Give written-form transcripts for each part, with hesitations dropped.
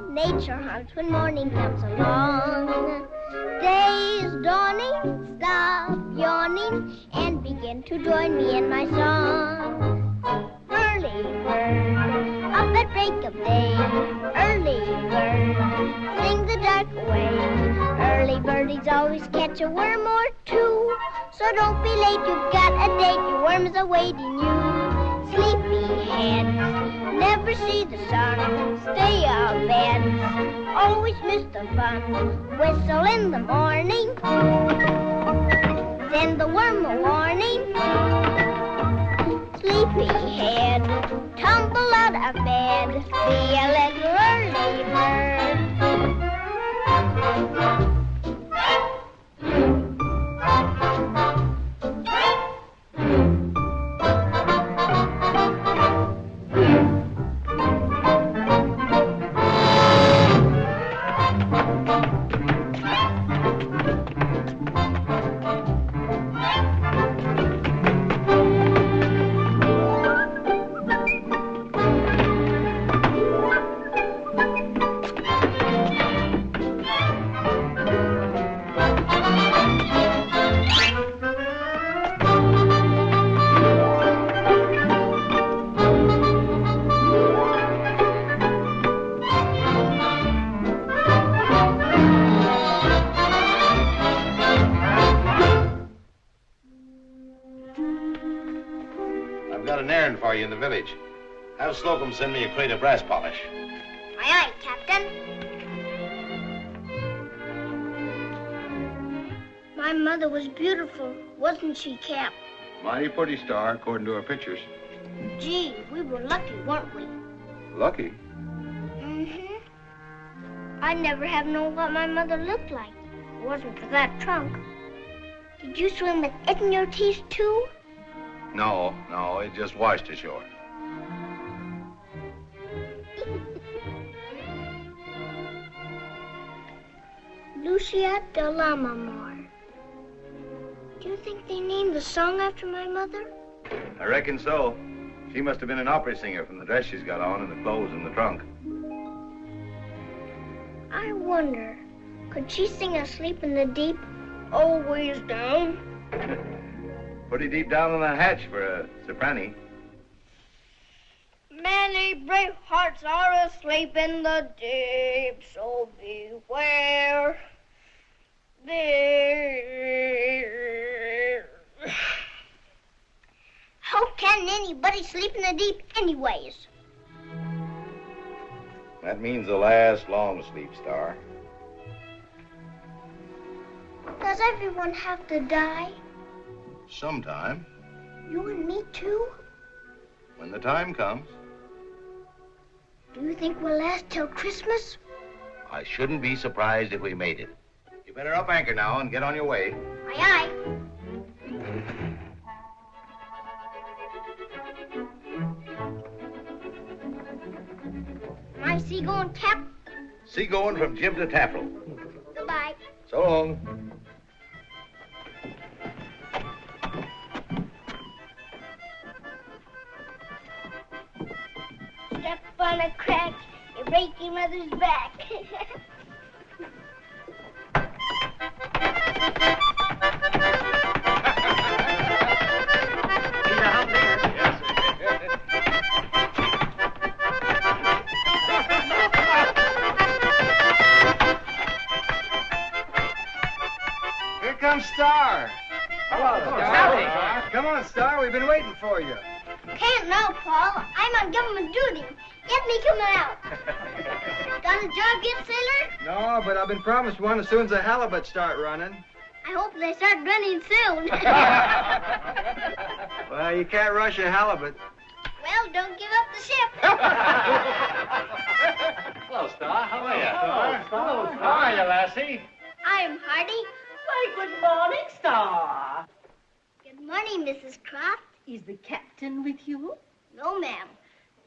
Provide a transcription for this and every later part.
nature hunts when morning comes along. Day is dawning, stop yawning, and begin to join me in my song. Early bird, up at break of day, early bird, sing the dark away. Early birdies always catch a worm or two, so don't be late, you've got a date, your worm's awaiting you. Sleepyheads never see the sun, stay abed, always miss the fun. Whistle in the morning, send the worm a warning. Sleepyhead, tumble out of bed, be a little early bird. In the village. Have Slocum send me a crate of brass polish. Aye, aye, Captain. My mother was beautiful, wasn't she, Cap? Mighty pretty, Star, according to her pictures. Gee, we were lucky, weren't we? Lucky? Mm-hmm. I'd never have known what my mother looked like. If it wasn't for that trunk. Did you swim with it in your teeth, too? No, it just washed ashore. Lucia de Lammermoor. Do you think they named the song after my mother? I reckon so. She must have been an opera singer from the dress she's got on and the clothes in the trunk. I wonder, could she sing Asleep in the Deep, always down? Pretty deep down in the hatch for a soprano. Many brave hearts are asleep in the deep, so beware. There. How can anybody sleep in the deep anyways? That means the last long sleep, Star. Does everyone have to die? Sometime. You and me, too? When the time comes. Do you think we'll last till Christmas? I shouldn't be surprised if we made it. You better up anchor now and get on your way. Aye, aye. Am I seagoing, Cap? Seagoing from jib to taffrail. Goodbye. So long. Step on a crack, you break your mother's back. Here comes Star. Hello, Star. Come on, Star. We've been waiting for you. Can't now, Paul. I'm on government duty. Get me coming out. Got a job yet, sailor? No, but I've been promised one as soon as the halibut start running. I hope they start running soon. Well, you can't rush a halibut. Well, don't give up the ship. Hello, Star. How are you? Hello, Star. How are you, lassie? I'm Hardy. Why, good morning, Star. Good morning, Mrs. Croft. Is the captain with you? No, ma'am.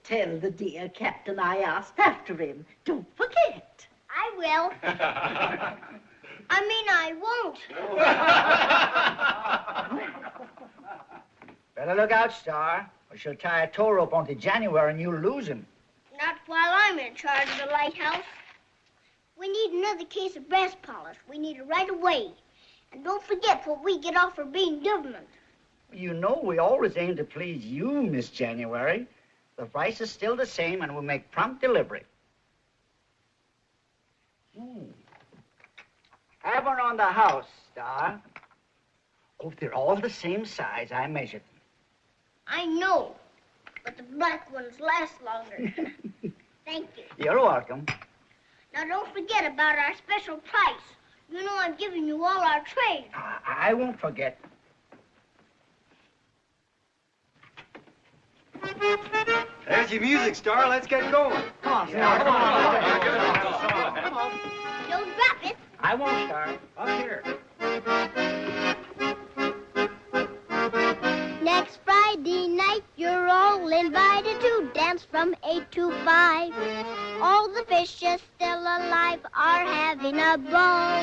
Tell the dear captain I asked after him. Don't forget. I will. I mean, I won't. Better look out, Star, or she'll tie a tow rope onto January and you'll lose him. Not while I'm in charge of the lighthouse. We need another case of brass polish. We need it right away. And don't forget what we get off for being government. You know we always aim to please you, Miss January. The price is still the same, and we'll make prompt delivery. Have one on the house, Star. Oh, they're all the same size. I measured them. I know, but the black ones last longer. Thank you. You're welcome. Now, don't forget about our special price. You know I'm giving you all our trade. I won't forget. There's your music, Star. Let's get going. Come on, Star. Come on. Don't drop it. I won't, Star. Up here. Next Friday night, you're all invited to dance from 8 to 5. All the fishes still alive are having a ball.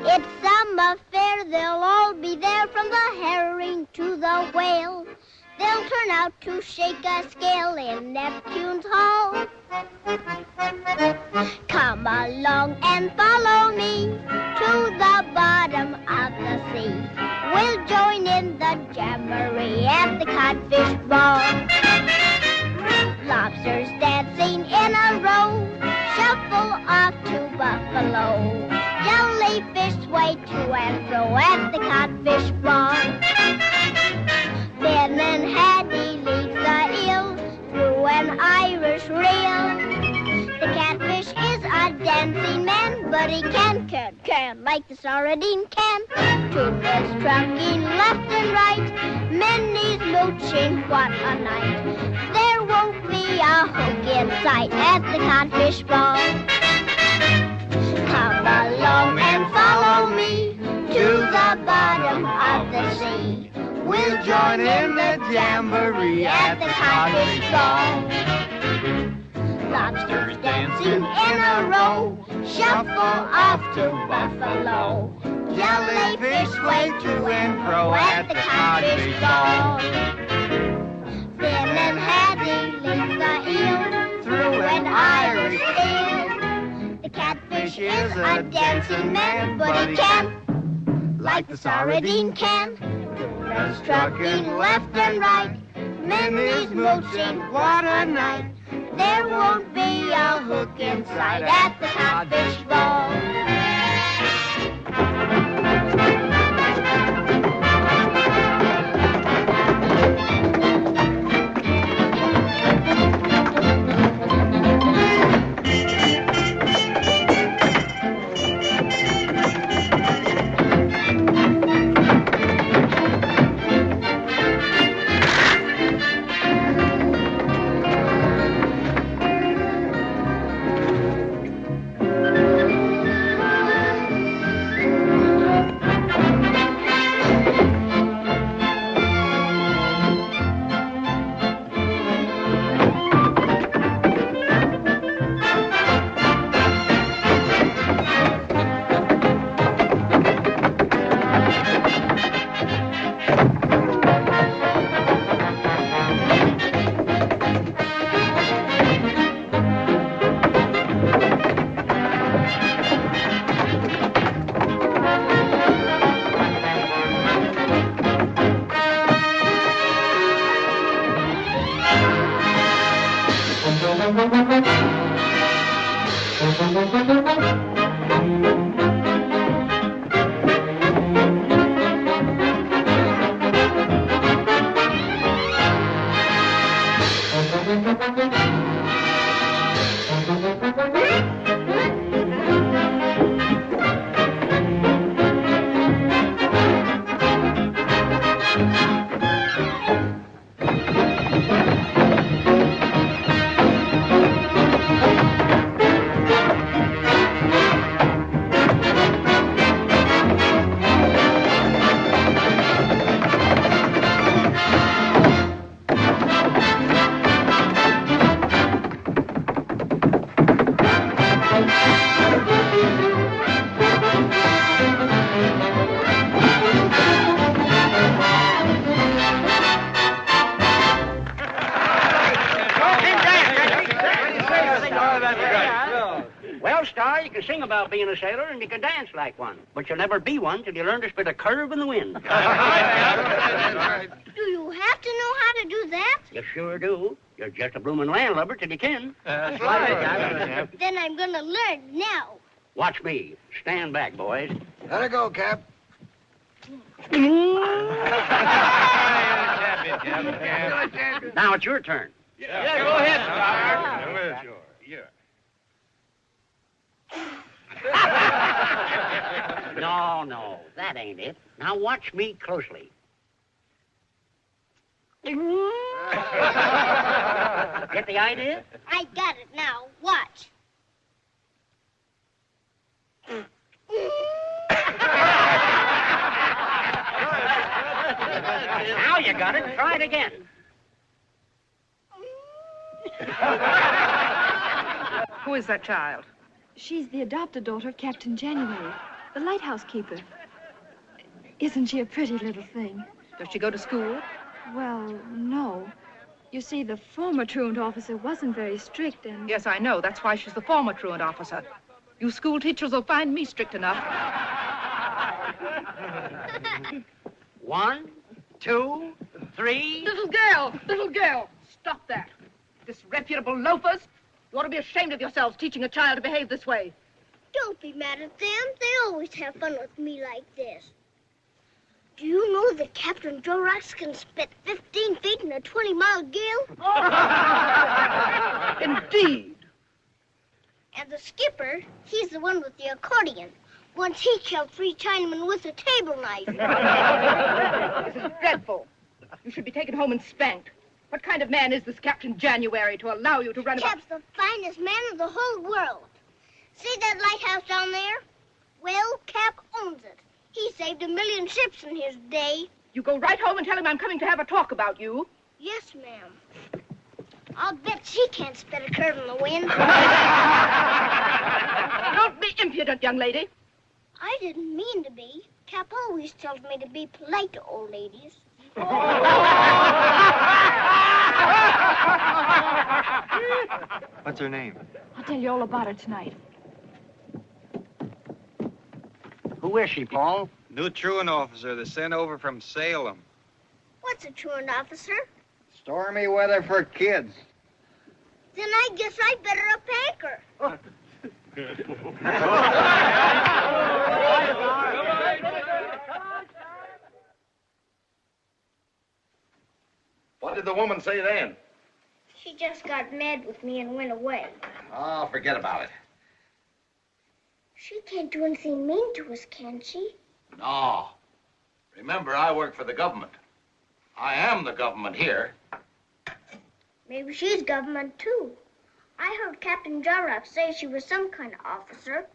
It's some affair, they'll all be there from the herring to the whale. They'll turn out to shake a scale in Neptune's hall. Come along and follow me to the bottom of the sea. We'll join in the jamboree at the Codfish Ball. Lobsters dancing in a row, shuffle off to Buffalo. Jellyfish sway to and fro at the Codfish Ball. Ben and Hattie leads the eel through an Irish reel. The catfish is a dancing man, but he can like the sardine can. Tuna's trucking left and right, Minnie's mooching, what a night. There won't be a hook in sight at the Codfish Ball. Come along and follow me to the bottom of the sea. We'll join in the jamboree at the Codfish Ball. Lobsters dancing in a row, shuffle off to Buffalo. Jellyfish sway to and fro at the Codfish Ball. Finn and Hattie lead the eel through an Irish reel. The catfish is a dancing man, but he can like the sardine can. Tuna's trucking left and right, Minnie's mooching, what a night. There won't be a hook in sight at the Codfish Ball. Well, Star, you can sing about being a sailor and you can dance like one, but you'll never be one till you learn to spit a curve in the wind. Do you have to know how to do that? You sure do. You're just a bloomin' landlubber till you can. That's right. Then I'm gonna learn now. Watch me. Stand back, boys. Let her go, Cap. Now it's your turn. Yeah, go ahead, Star. No, that ain't it. Now watch me closely. Get the idea? I got it now. Watch. Now you got it. Try it again. Who is that child? She's the adopted daughter of Captain January, the lighthouse keeper. Isn't she a pretty little thing? Does she go to school? Well, no. You see, the former truant officer wasn't very strict and... Yes, I know. That's why she's the former truant officer. You school teachers will find me strict enough. 1, 2, 3. Little girl, stop that. Disreputable loafers. You ought to be ashamed of yourselves teaching a child to behave this way. Don't be mad at them. They always have fun with me like this. Do you know that Captain Joe Rocks can spit 15 feet in a 20-mile gale? Indeed. And the skipper, he's the one with the accordion. Once he killed 3 Chinamen with a table knife. This is dreadful. You should be taken home and spanked. What kind of man is this Captain January to allow you to run about... Cap's the finest man in the whole world. See that lighthouse down there? Well, Cap owns it. He saved 1 million ships in his day. You go right home and tell him I'm coming to have a talk about you. Yes, ma'am. I'll bet she can't spit a curve in the wind. Don't be impudent, young lady. I didn't mean to be. Cap always tells me to be polite to old ladies. What's her name? I'll tell you all about her tonight. Who is she, Paul? New truant officer that's sent over from Salem. What's a truant officer? Stormy weather for kids. Then I guess I better up anchor. What did the woman say then? She just got mad with me and went away. Oh, forget about it. She can't do anything mean to us, can she? No. Remember, I work for the government. I am the government here. Maybe she's government, too. I heard Captain Jarrah say she was some kind of officer.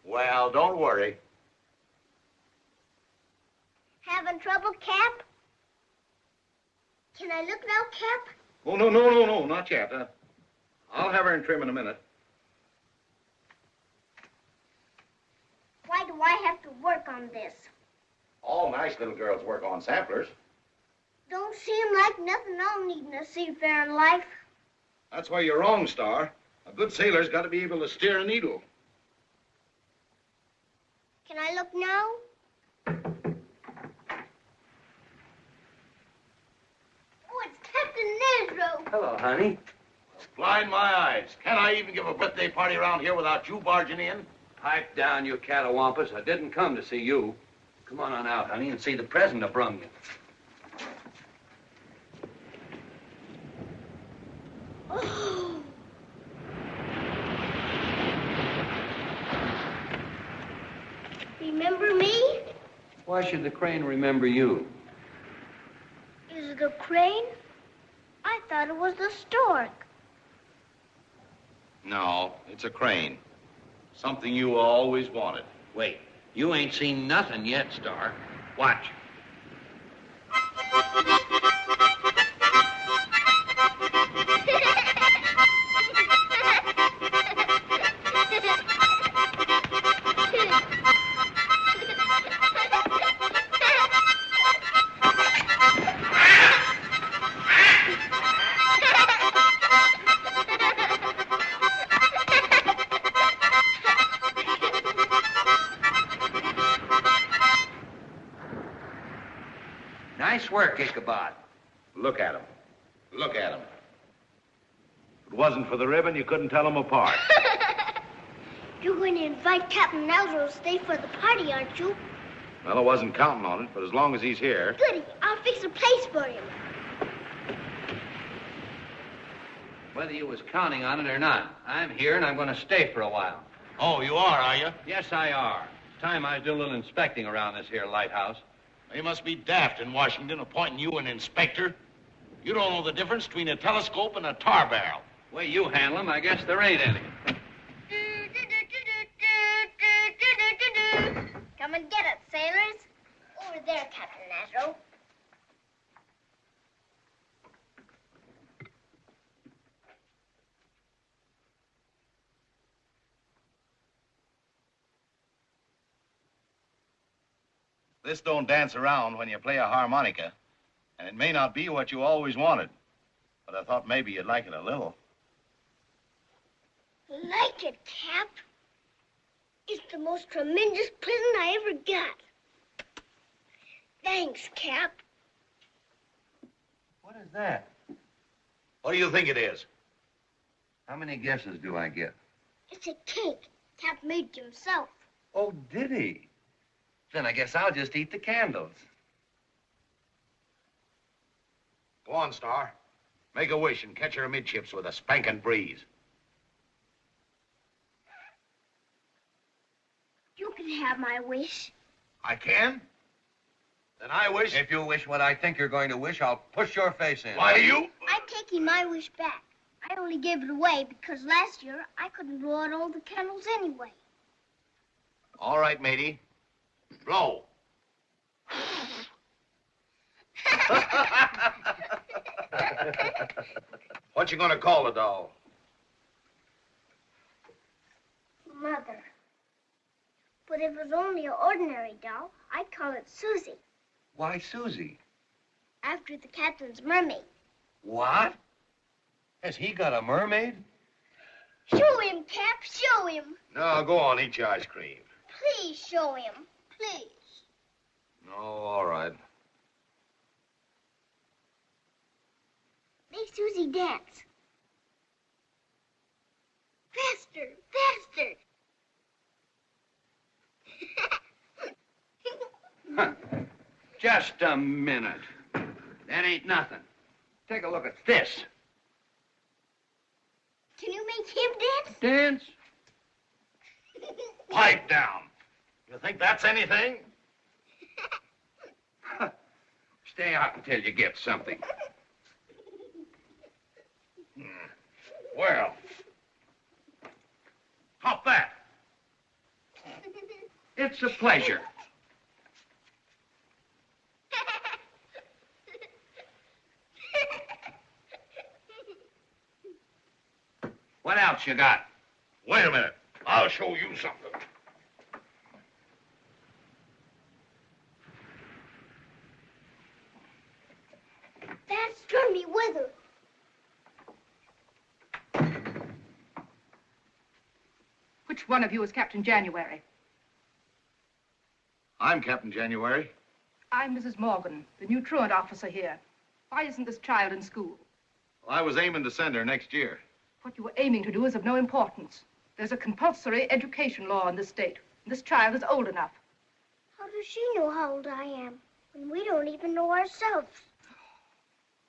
Well, don't worry. Having trouble, Cap? Can I look now, Cap? Oh, no, not yet. I'll have her in trim in a minute. Why do I have to work on this? All nice little girls work on samplers. Don't seem like nothing I'll need in a seafaring life. That's why you're wrong, Star. A good sailor's got to be able to steer a needle. Can I look now? Oh, it's Captain Nesro. Hello, honey. Blind my eyes. Can't I even give a birthday party around here without you barging in? Pipe down, you catawampus. I didn't come to see you. Come on out, honey, and see the present I brung you. Oh. Remember me? Why should the crane remember you? Is it a crane? I thought it was the stork. No, it's a crane. Something you always wanted. Wait, you ain't seen nothing yet, Star. Watch. work, Ichabod. Look at him. Look at him. If it wasn't for the ribbon, you couldn't tell them apart. You're going to invite Captain Naldo to stay for the party, aren't you? Well, I wasn't counting on it, but as long as he's here... Goody. I'll fix a place for him. Whether you was counting on it or not, I'm here and I'm going to stay for a while. Oh, you are you? Yes, I are. It's time I was doing a little inspecting around this here lighthouse. They must be daft in Washington appointing you an inspector. You don't know the difference between a telescope and a tar barrel. The way you handle them, I guess there ain't any. Come and get it, sailors. Over there, Captain Nashro. This don't dance around when you play a harmonica, and it may not be what you always wanted, but I thought maybe you'd like it a little. Like it, Cap? It's the most tremendous present I ever got. Thanks, Cap. What is that? What do you think it is? How many guesses do I get? It's a cake. Cap made it himself. Oh, did he? Then I guess I'll just eat the candles. Go on, Star. Make a wish and catch her amidships with a spanking breeze. You can have my wish. I can? Then I wish... If you wish what I think you're going to wish, I'll push your face in. Why, you... I'm taking my wish back. I only gave it away because last year I couldn't blow out all the candles anyway. All right, matey. Blow. What you gonna call the doll? Mother. But if it was only an ordinary doll, I'd call it Susie, Why, Susie? after the captain's mermaid. What? Has he got a mermaid? Show him, Cap, show him. No, go on, eat your ice cream. Please show him, please. No, all right. Make Susie dance. Faster, faster. Just a minute. That ain't nothing. Take a look at this. Can you make him dance? Dance? Pipe down. You think that's anything? Stay out until you get something. Well, hop that. It's a pleasure. What else you got? Wait a minute. I'll show you something. That's stormy weather. Which one of you is Captain January? I'm Captain January. I'm Mrs. Morgan, the new truant officer here. Why isn't this child in school? Well, I was aiming to send her next year. What you were aiming to do is of no importance. There's a compulsory education law in this state. This child is old enough. How does she know how old I am when we don't even know ourselves?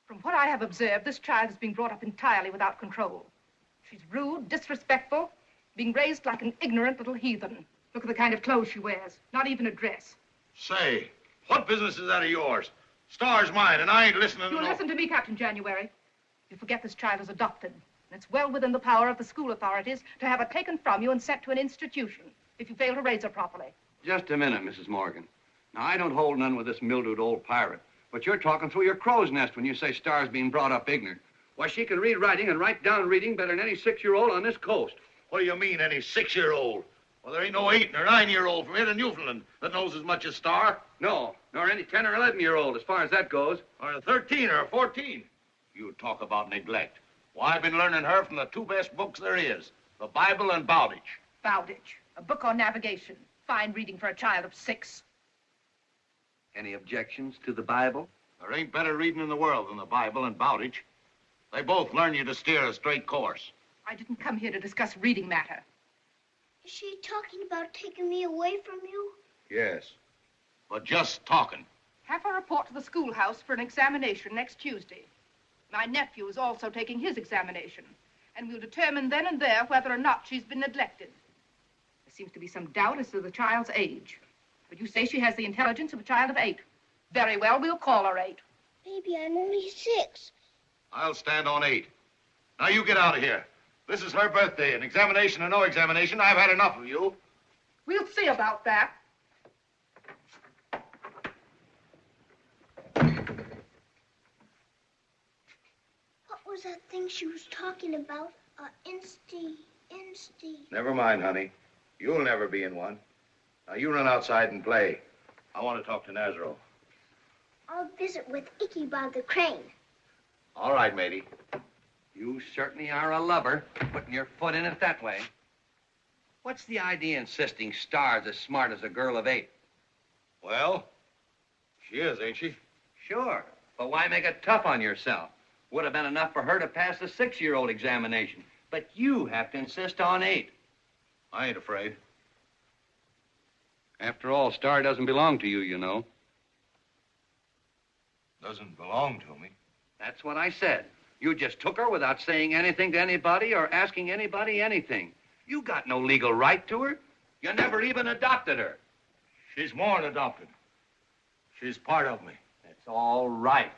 From what I have observed, this child is being brought up entirely without control. She's rude, disrespectful, being raised like an ignorant little heathen. Look at the kind of clothes she wears. Not even a dress. Say, what business is that of yours? Star's mine, and I ain't listening to You no... listen to me, Captain January. You forget this child is adopted. And it's well within the power of the school authorities to have her taken from you and sent to an institution if you fail to raise her properly. Just a minute, Mrs. Morgan. Now, I don't hold none with this mildewed old pirate, but you're talking through your crow's nest when you say Star's being brought up ignorant. Why, she can read writing and write down reading better than any 6-year-old on this coast. What do you mean, any 6-year-old? Well, there ain't no 8 or 9-year-old from here to Newfoundland that knows as much as Star. No, nor any 10 or 11-year-old as far as that goes. Or a 13 or a 14. You talk about neglect. Well, I've been learning her from the 2 best books there is, the Bible and Bowditch. Bowditch, a book on navigation. Fine reading for a child of 6. Any objections to the Bible? There ain't better reading in the world than the Bible and Bowditch. They both learn you to steer a straight course. I didn't come here to discuss reading matter. Is she talking about taking me away from you? Yes. But just talking. Have her report to the schoolhouse for an examination next Tuesday. My nephew is also taking his examination, and we'll determine then and there whether or not she's been neglected. There seems to be some doubt as to the child's age. But you say she has the intelligence of a child of 8. Very well, we'll call her 8. Maybe I'm only 6. I'll stand on 8. Now you get out of here. This is her birthday. An examination or no examination, I've had enough of you. We'll see about that. What was that thing she was talking about? Insty. Never mind, honey. You'll never be in one. Now, you run outside and play. I want to talk to Nazaro. I'll visit with Ichabod the crane. All right, matey. You certainly are a lover, putting your foot in it that way. What's the idea insisting Star's as smart as a girl of 8? Well, she is, ain't she? Sure, but why make it tough on yourself? Would have been enough for her to pass the 6-year-old examination, but you have to insist on 8. I ain't afraid. After all, Star doesn't belong to you, you know. Doesn't belong to me. That's what I said. You just took her without saying anything to anybody or asking anybody anything. You got no legal right to her. You never even adopted her. She's more than adopted. She's part of me. It's all right,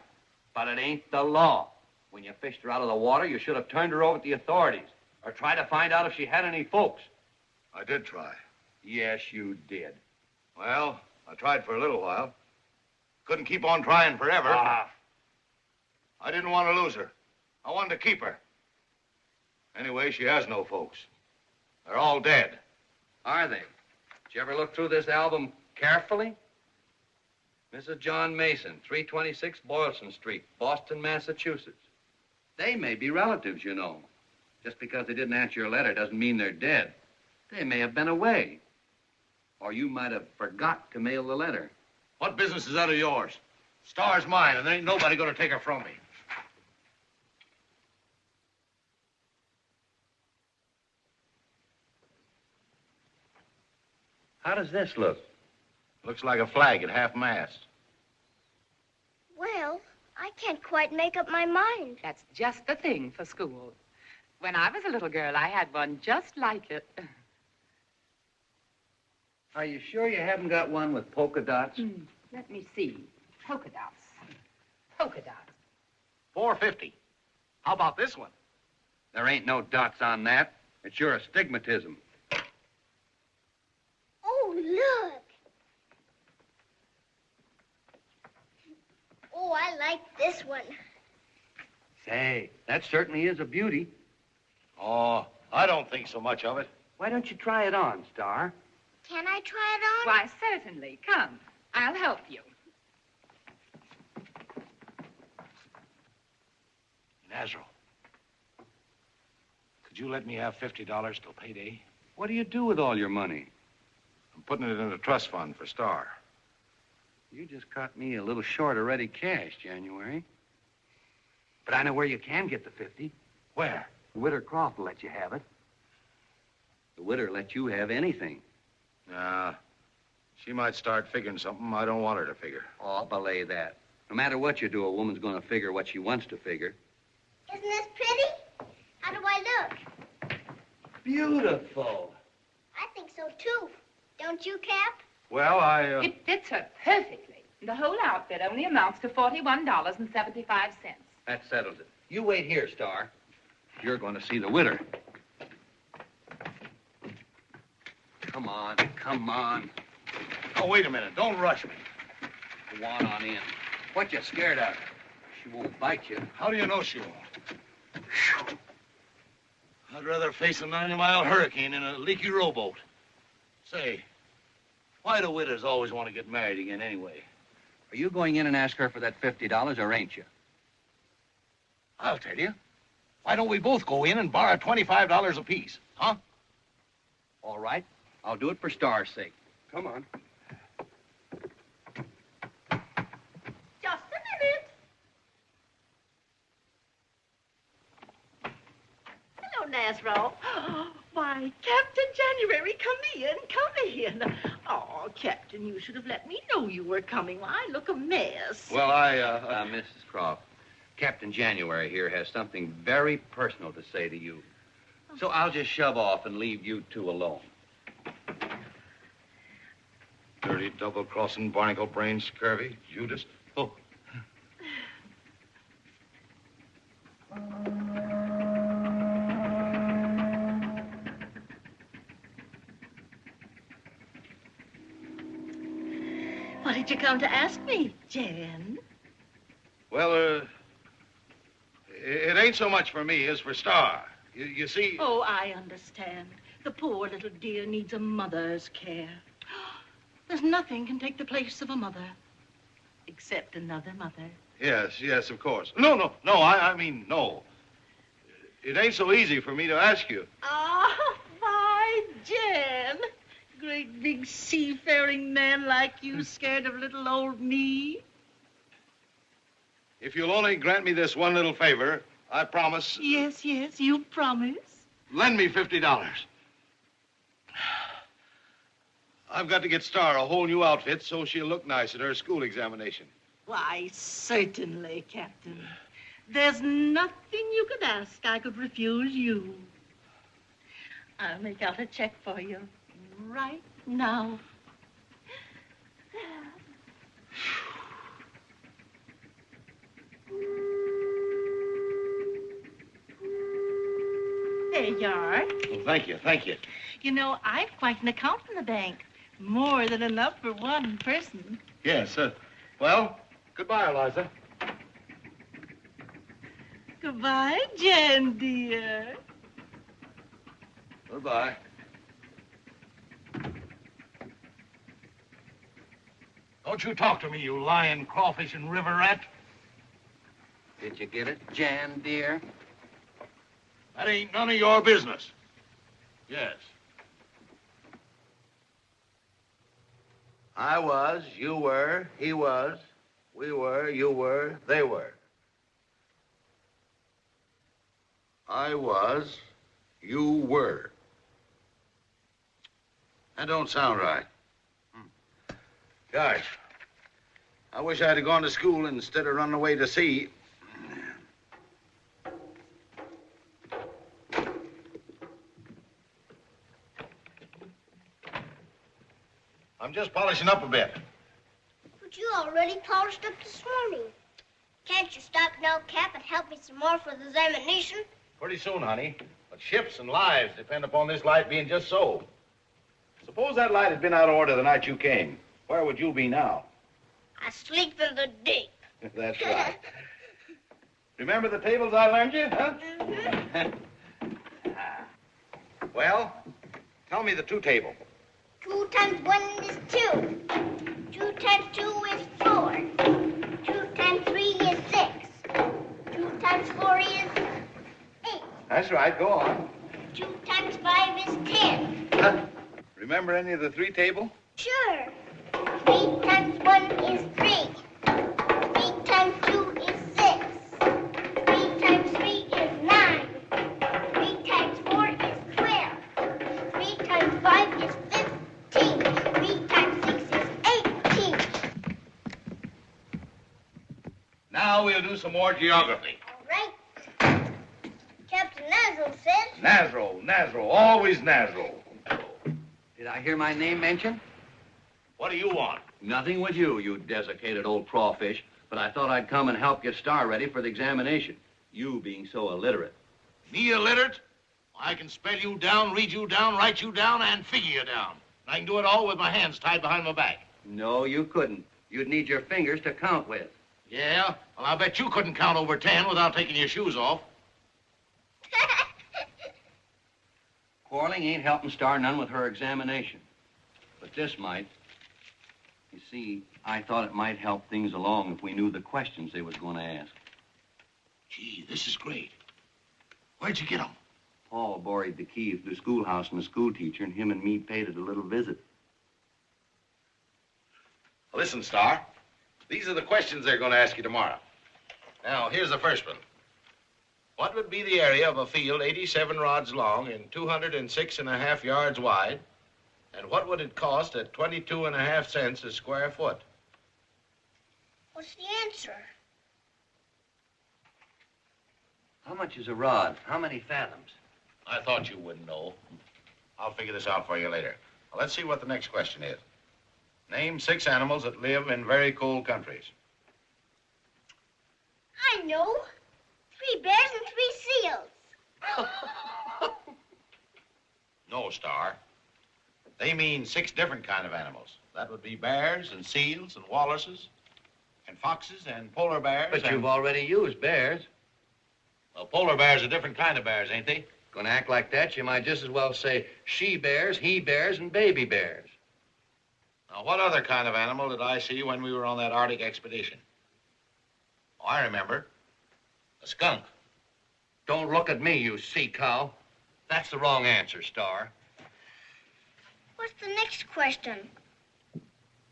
but it ain't the law. When you fished her out of the water, you should have turned her over to the authorities or tried to find out if she had any folks. I did try. Yes, you did. Well, I tried for a little while. Couldn't keep on trying forever. Ah. I didn't want to lose her. I wanted to keep her. Anyway, she has no folks. They're all dead. Are they? Did you ever look through this album carefully? Mrs. John Mason, 326 Boylston Street, Boston, Massachusetts. They may be relatives, you know. Just because they didn't answer your letter doesn't mean they're dead. They may have been away. Or you might have forgot to mail the letter. What business is that of yours? Star's mine, and there ain't nobody gonna take her from me. How does this look? Looks like a flag at half-mast. Well, I can't quite make up my mind. That's just the thing for school. When I was a little girl, I had one just like it. Are you sure you haven't got one with polka dots? Let me see. Polka dots. Polka dots. $4.50. How about this one? There ain't no dots on that. It's your astigmatism. Oh, look. Oh, I like this one. Say, that certainly is a beauty. Oh, I don't think so much of it. Why don't you try it on, Star? Can I try it on? Why, certainly. Come. I'll help you. Nazaro, could you let me have $50 till payday? What do you do with all your money? I'm putting it in a trust fund for Star. You just caught me a little short of ready cash, January. But I know where you can get the 50. Where? The Widow Croft will let you have it. The widow let you have anything. Nah, she might start figuring something I don't want her to figure. Oh, belay that. No matter what you do, a woman's going to figure what she wants to figure. Isn't this pretty? How do I look? Beautiful. I think so, too. Don't you, Cap? Well, It fits her perfectly. The whole outfit only amounts to $41.75. That settles it. You wait here, Star. You're going to see the widow. Come on, come on. Oh, wait a minute. Don't rush me. Go on in. What you scared of? She won't bite you. How do you know she won't? I'd rather face a 90-mile hurricane in a leaky rowboat. Say, why do widows always want to get married again anyway? Are you going in and ask her for that $50 or ain't you? I'll tell you. Why don't we both go in and borrow $25 apiece, huh? All right. I'll do it for Star's sake. Come on. Just a minute. Nasro. Why, Captain January, come in. Oh, Captain, you should have let me know you were coming. Why, I look a mess. Well, Mrs. Croft, Captain January here has something very personal to say to you. So I'll just shove off and leave you two alone. Dirty double-crossing barnacle-brained scurvy, Judas. Oh. What did you come to ask me, Jan? Well, it ain't so much for me as for Star. You see... Oh, I understand. The poor little dear needs a mother's care. There's nothing can take the place of a mother, except another mother. Yes, of course. No, I mean, no. It ain't so easy for me to ask you. Oh, my Jan. Great big seafaring man like you scared of little old me. If you'll only grant me this one little favor, I promise... Yes, you promise. Lend me $50. I've got to get Star a whole new outfit so she'll look nice at her school examination. Why, certainly, Captain. There's nothing you could ask I could refuse you. I'll make out a check for you right now. There you are. Well, thank you. You know, I've quite an account in the bank. More than enough for one person. Yes, well, goodbye, Eliza. Goodbye, Jan, dear. Goodbye. Don't you talk to me, you lying crawfish and river rat. Did you get it, Jan, dear? That ain't none of your business. Yes. I was, you were, he was, we were, you were, they were. I was, you were. That don't sound right. Gosh, I wish I'd have gone to school instead of running away to sea. I'm just polishing up a bit. But you already polished up this morning. Can't you stop now, Cap, and help me some more for the examination? Pretty soon, honey. But ships and lives depend upon this light being just so. Suppose that light had been out of order the night you came. Where would you be now? I sleep in the deep. That's right. Remember the tables I learned you, huh? Well, tell me the two table. 2 times 1 is 2. 2 times 2 is 4. 2 times 3 is 6. 2 times 4 is 8. That's right, go on. 2 times 5 is 10. Remember any of the three table? Sure. 3 times 1 is 3. 3 times 2 is 6. 3 times 3 is 9. 3 times 4 is 12. 3 times 5 is 15. 3 times 6 is 18. Now we'll do some more geography. All right. Captain Nasro says... Nasro, always Nasro. Did I hear my name mentioned? What do you want? Nothing with you, you desiccated old crawfish. But I thought I'd come and help get Star ready for the examination. You being so illiterate. Me illiterate? I can spell you down, read you down, write you down, and figure you down. And I can do it all with my hands tied behind my back. No, you couldn't. You'd need your fingers to count with. Yeah? Well, I bet you couldn't count over 10 without taking your shoes off. Quarreling ain't helping Star none with her examination. But this might. You see, I thought it might help things along if we knew the questions they was going to ask. Gee, this is great. Where'd you get 'em? Paul borrowed the key of the schoolhouse from the school teacher, and him and me paid it a little visit. Listen, Star. These are the questions they're going to ask you tomorrow. Now, here's the first one. What would be the area of a field 87 rods long and 206.5 yards wide? And what would it cost at 22.5 cents a square foot? What's the answer? How much is a rod? How many fathoms? I thought you wouldn't know. I'll figure this out for you later. Well, let's see what the next question is. Name 6 animals that live in very cold countries. I know. 3 bears and 3 seals. No, Star. They mean 6 different kind of animals. That would be bears and seals and walruses and foxes and polar bears. But you've already used bears. Well, polar bears are different kind of bears, ain't they? Gonna act like that, you might just as well say she bears, he bears, and baby bears. Now, what other kind of animal did I see when we were on that Arctic expedition? Oh, I remember. A skunk. Don't look at me, you sea cow. That's the wrong answer, Star. What's the next question?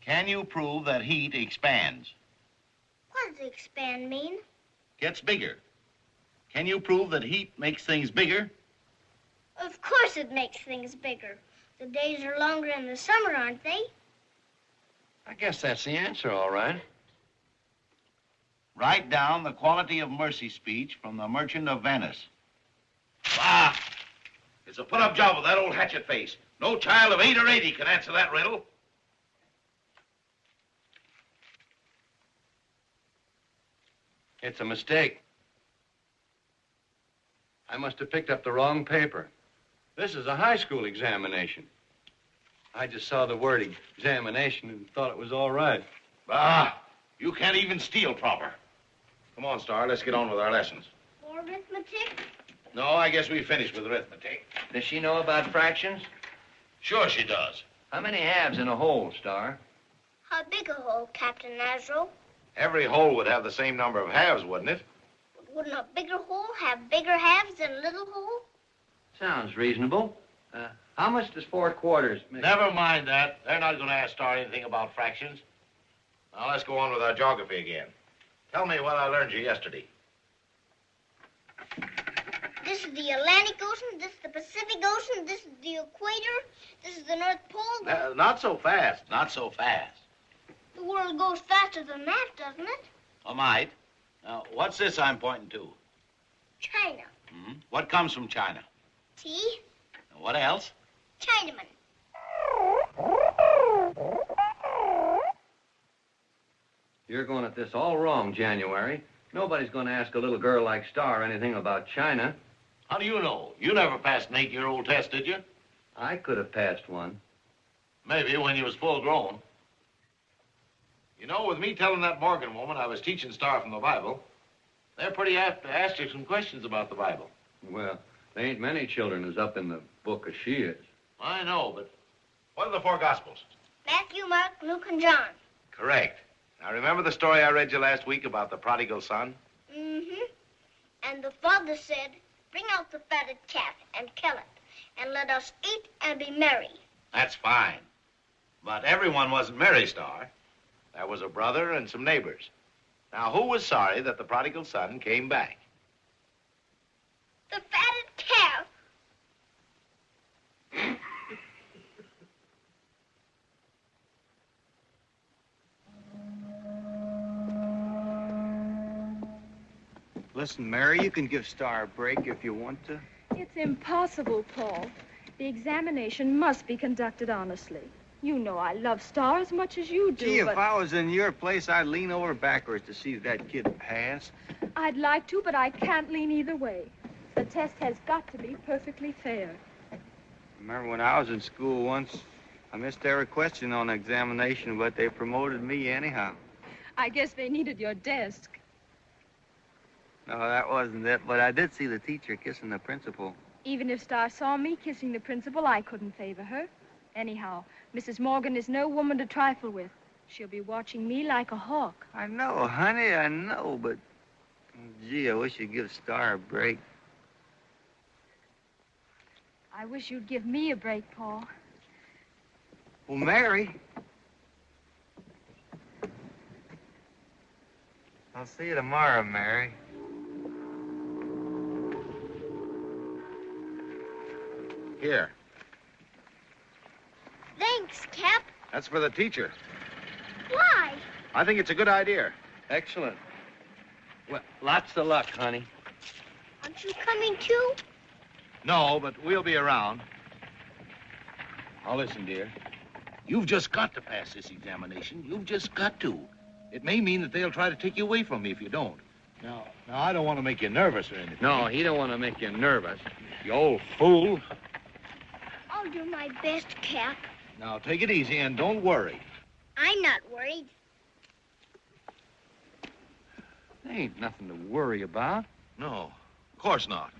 Can you prove that heat expands? What does expand mean? Gets bigger. Can you prove that heat makes things bigger? Of course it makes things bigger. The days are longer in the summer, aren't they? I guess that's the answer, all right. Write down the quality of mercy speech from the Merchant of Venice. Ah! It's a put-up job with that old hatchet face. No child of 8 or 80 can answer that riddle. It's a mistake. I must have picked up the wrong paper. This is a high school examination. I just saw the word examination and thought it was all right. Ah! You can't even steal proper. Come on, Star, let's get on with our lessons. More arithmetic? No, I guess we finished with arithmetic. Does she know about fractions? Sure she does. How many halves in a whole, Star? How big a hole, Captain Nasro? Every hole would have the same number of halves, wouldn't it? Wouldn't a bigger hole have bigger halves than a little hole? Sounds reasonable. How much does 4 quarters make? Never mind that. They're not going to ask Star anything about fractions. Now, let's go on with our geography again. Tell me what I learned you yesterday. This is the Atlantic Ocean, this is the Pacific Ocean, this is the equator, this is the North Pole. Not so fast. Not so fast. The world goes faster than that, doesn't it? I might. Now, what's this I'm pointing to? China. Hmm? What comes from China? Tea. And what else? Chinaman. You're going at this all wrong, January. Nobody's going to ask a little girl like Star anything about China. How do you know? You never passed an 8-year-old test, did you? I could have passed one. Maybe when you was full grown. You know, with me telling that Morgan woman I was teaching Star from the Bible, they're pretty apt to ask you some questions about the Bible. Well, there ain't many children as up in the book as she is. I know, but what are the 4 Gospels? Matthew, Mark, Luke, and John. Correct. Now, remember the story I read you last week about the prodigal son? Mm-hmm. And the father said, bring out the fatted calf and kill it, and let us eat and be merry. That's fine. But everyone wasn't merry, Star. There was a brother and some neighbors. Now, who was sorry that the prodigal son came back? The fatted calf. Listen, Mary, you can give Star a break if you want to. It's impossible, Paul. The examination must be conducted honestly. You know I love Star as much as you do, Gee, but if I was in your place, I'd lean over backwards to see if that kid passed. I'd like to, but I can't lean either way. The test has got to be perfectly fair. Remember when I was in school once, I missed every question on the examination, but they promoted me anyhow. I guess they needed your desk. No, that wasn't it, but I did see the teacher kissing the principal. Even if Star saw me kissing the principal, I couldn't favor her. Anyhow, Mrs. Morgan is no woman to trifle with. She'll be watching me like a hawk. I know, honey, I know, but gee, I wish you'd give Star a break. I wish you'd give me a break, Paul. Well, Mary. I'll see you tomorrow, Mary. Here. Thanks, Cap. That's for the teacher. Why? I think it's a good idea. Excellent. Well, lots of luck, honey. Aren't you coming too? No, but we'll be around. Now listen, dear. You've just got to pass this examination. You've just got to. It may mean that they'll try to take you away from me if you don't. Now, I don't want to make you nervous or anything. No, he don't want to make you nervous. You old fool. I'll do my best, Cap. Now, take it easy and don't worry. I'm not worried. There ain't nothing to worry about. No, of course not.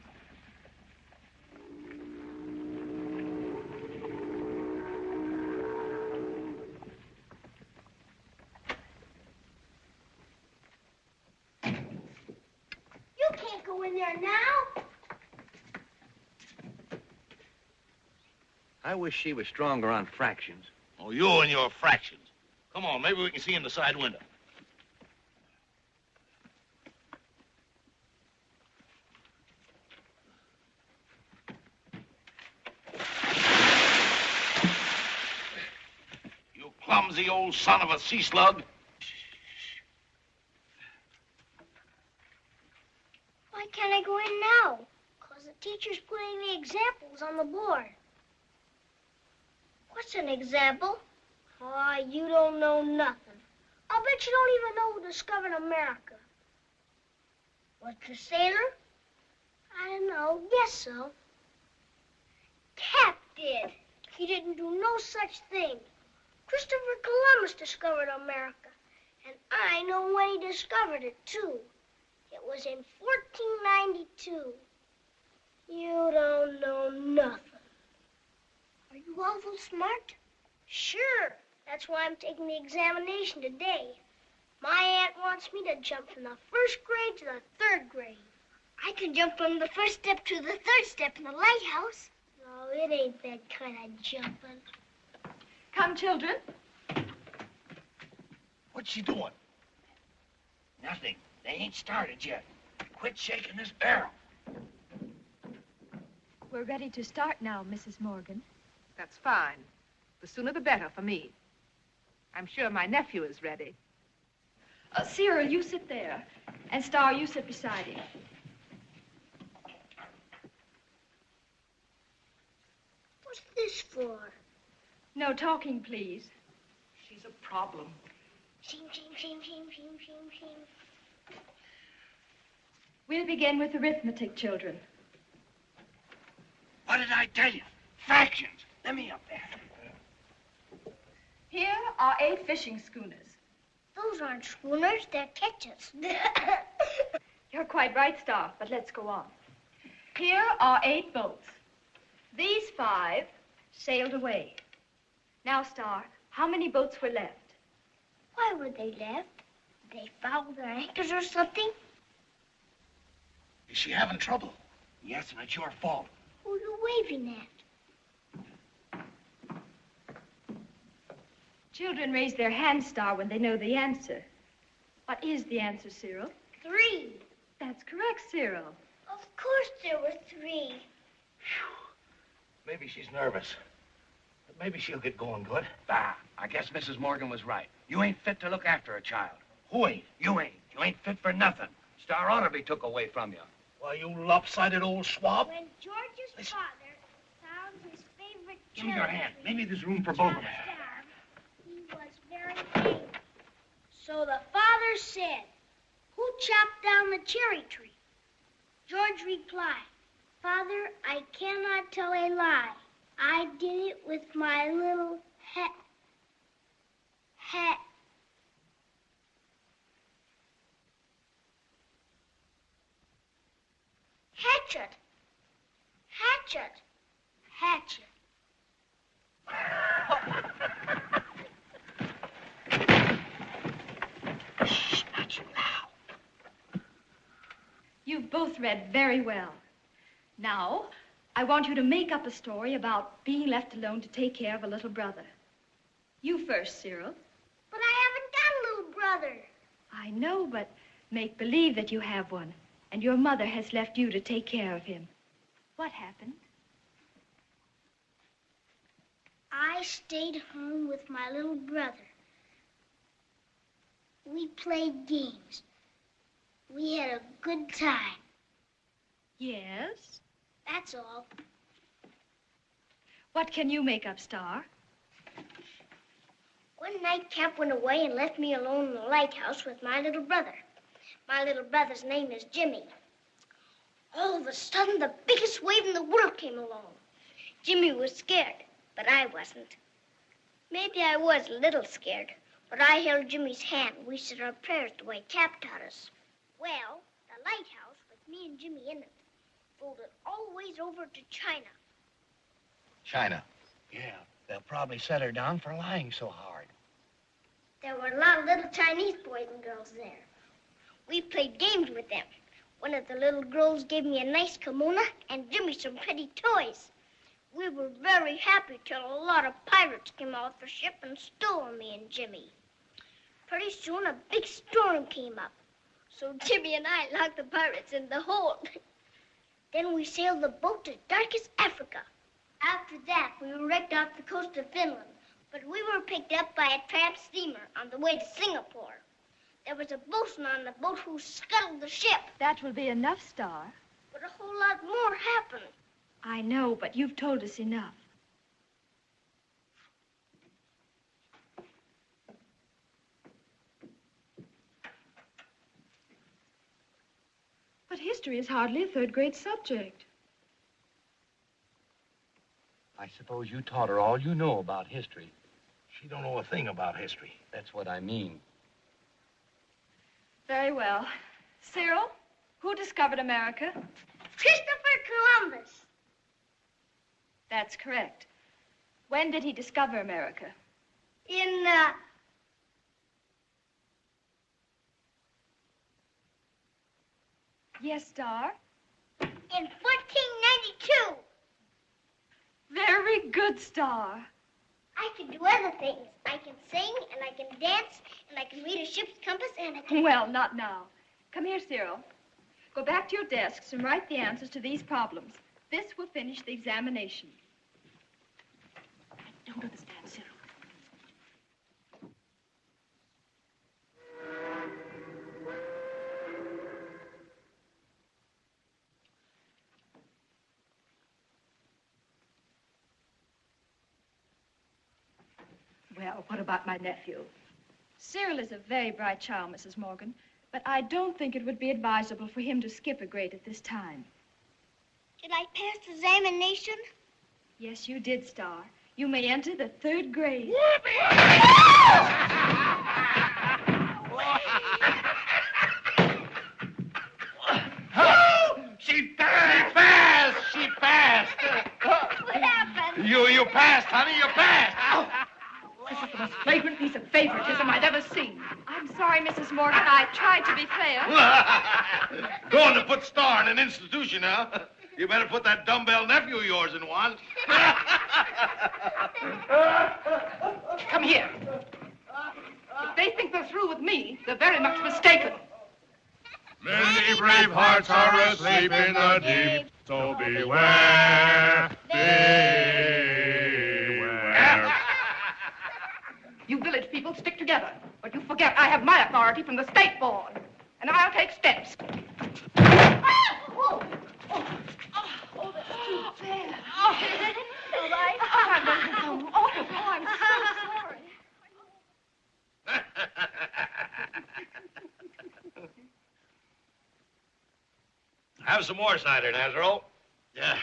You can't go in there now. I wish she was stronger on fractions. Oh, you and your fractions. Come on, maybe we can see in the side window. You clumsy old son of a sea slug. Why can't I go in now? Because the teacher's putting the examples on the board. What's an example? Aw, you don't know nothing. I'll bet you don't even know who discovered America. What's a sailor? I don't know. Guess so. Cap did. He didn't do no such thing. Christopher Columbus discovered America. And I know when he discovered it, too. It was in 1492. You don't know nothing. Are you awful smart? Sure. That's why I'm taking the examination today. My aunt wants me to jump from the first grade to the third grade. I can jump from the first step to the third step in the lighthouse. No, it ain't that kind of jumping. Come, children. What's she doing? Nothing. They ain't started yet. Quit shaking this barrel. We're ready to start now, Mrs. Morgan. That's fine. The sooner the better for me. I'm sure my nephew is ready. Cyril, you sit there. And Star, you sit beside him. What's this for? No talking, please. She's a problem. Shame. We'll begin with arithmetic, children. What did I tell you? Fractions. Let me up there. Here are 8 fishing schooners. Those aren't schooners, they're ketches. You're quite right, Star, but let's go on. Here are 8 boats. These 5 sailed away. Now, Star, how many boats were left? Why were they left? Did they foul their anchors or something? Is she having trouble? Yes, and it's your fault. Who are you waving at? Children raise their hands, Star, when they know the answer. What is the answer, Cyril? 3. That's correct, Cyril. Of course there were 3. Maybe she's nervous. But maybe she'll get going good. Ah, I guess Mrs. Morgan was right. You ain't fit to look after a child. Who ain't? You ain't. You ain't fit for nothing. Star ought to be took away from you. Why, you lopsided old swab. When George's father found his favorite Give me your hand. tree, Maybe there's room for both of us. he was very angry. So the father said, "Who chopped down the cherry tree?" George replied, "Father, I cannot tell a lie. I did it with my little hatchet. Shh, not so loud. You've both read very well. Now, I want you to make up a story about being left alone to take care of a little brother. You first, Cyril. But I haven't got a little brother. I know, but make believe that you have one, and your mother has left you to take care of him. What happened? I stayed home with my little brother. We played games. We had a good time. Yes? That's all. What can you make up, Star? One night, Cap went away and left me alone in the lighthouse with my little brother. My little brother's name is Jimmy. All of a sudden, the biggest wave in the world came along. Jimmy was scared, but I wasn't. Maybe I was a little scared, but I held Jimmy's hand. We said our prayers the way Cap taught us. Well, the lighthouse, with me and Jimmy in it, folded all the ways over to China. China? Yeah, they'll probably set her down for lying so hard. There were a lot of little Chinese boys and girls there. We played games with them. One of the little girls gave me a nice kimono and Jimmy some pretty toys. We were very happy till a lot of pirates came off the ship and stole me and Jimmy. Pretty soon a big storm came up. So Jimmy and I locked the pirates in the hold. Then we sailed the boat to darkest Africa. After that, we were wrecked off the coast of Finland. But we were picked up by a tramp steamer on the way to Singapore. There was a bosun on the boat who scuttled the ship. That will be enough, Star. But a whole lot more happened. I know, but you've told us enough. But history is hardly a third-grade subject. I suppose you taught her all you know about history. She don't know a thing about history. That's what I mean. Very well. Cyril, who discovered America? Christopher Columbus. That's correct. When did he discover America? In, Yes, Star? In 1492. Very good, Star. I can do other things. I can sing, and I can dance, and I can read a ship's compass, and I can... Well, not now. Come here, Cyril. Go back to your desks and write the answers to these problems. This will finish the examination. I don't understand, Cyril. Well, what about my nephew? Cyril is a very bright child, Mrs. Morgan, but I don't think it would be advisable for him to skip a grade at this time. Did I pass the examination? Yes, you did, Star. You may enter the third grade. She passed! She passed! What happened? You passed, honey, you passed! This is the most flagrant piece of favoritism I've ever seen. I'm sorry, Mrs. Morgan. I tried to be fair. Going to put Star in an institution, huh? You better put that dumbbell nephew of yours in one. Come here. If they think they're through with me, they're very much mistaken. Many brave hearts are asleep in the deep, so beware, beware. You village people stick together, but you forget I have my authority from the state board, and I'll take steps. I'm so sorry. Have some more cider, Nazaro. Yeah.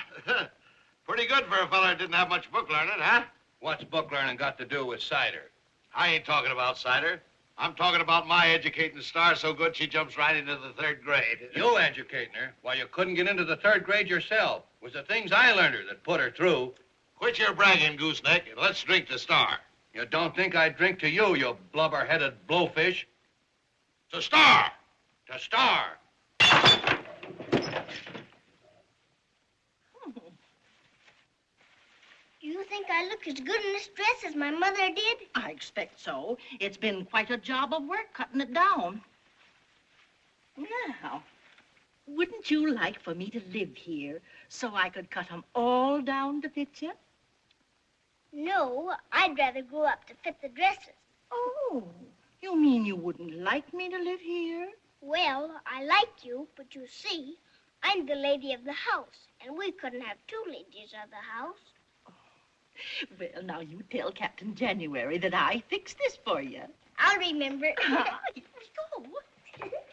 Pretty good for a fella that didn't have much book learning, huh? What's book learning got to do with cider? I ain't talking about cider. I'm talking about my educating Star so good she jumps right into the third grade. You educating her? Why, you couldn't get into the third grade yourself. It was the things I learned her that put her through. Quit your bragging, gooseneck, and let's drink to Star. You don't think I'd drink to you, you blubber-headed blowfish? To Star! To Star! Do you think I look as good in this dress as my mother did? I expect so. It's been quite a job of work cutting it down. Now, wouldn't you like for me to live here so I could cut 'em all down to fit you? No, I'd rather grow up to fit the dresses. Oh, you mean you wouldn't like me to live here? Well, I like you, but you see, I'm the lady of the house, and we couldn't have two ladies of the house. Well, now you tell Captain January that I fixed this for you. I'll remember. Here we go. There.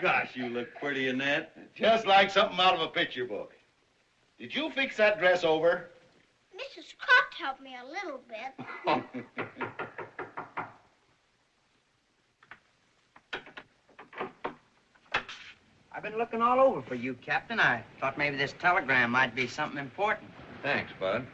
Gosh, you look pretty in that. Just like something out of a picture book. Did you fix that dress over? Mrs. Crofts helped me a little bit. I've been looking all over for you, Captain. I thought maybe this telegram might be something important. Thanks, Bud.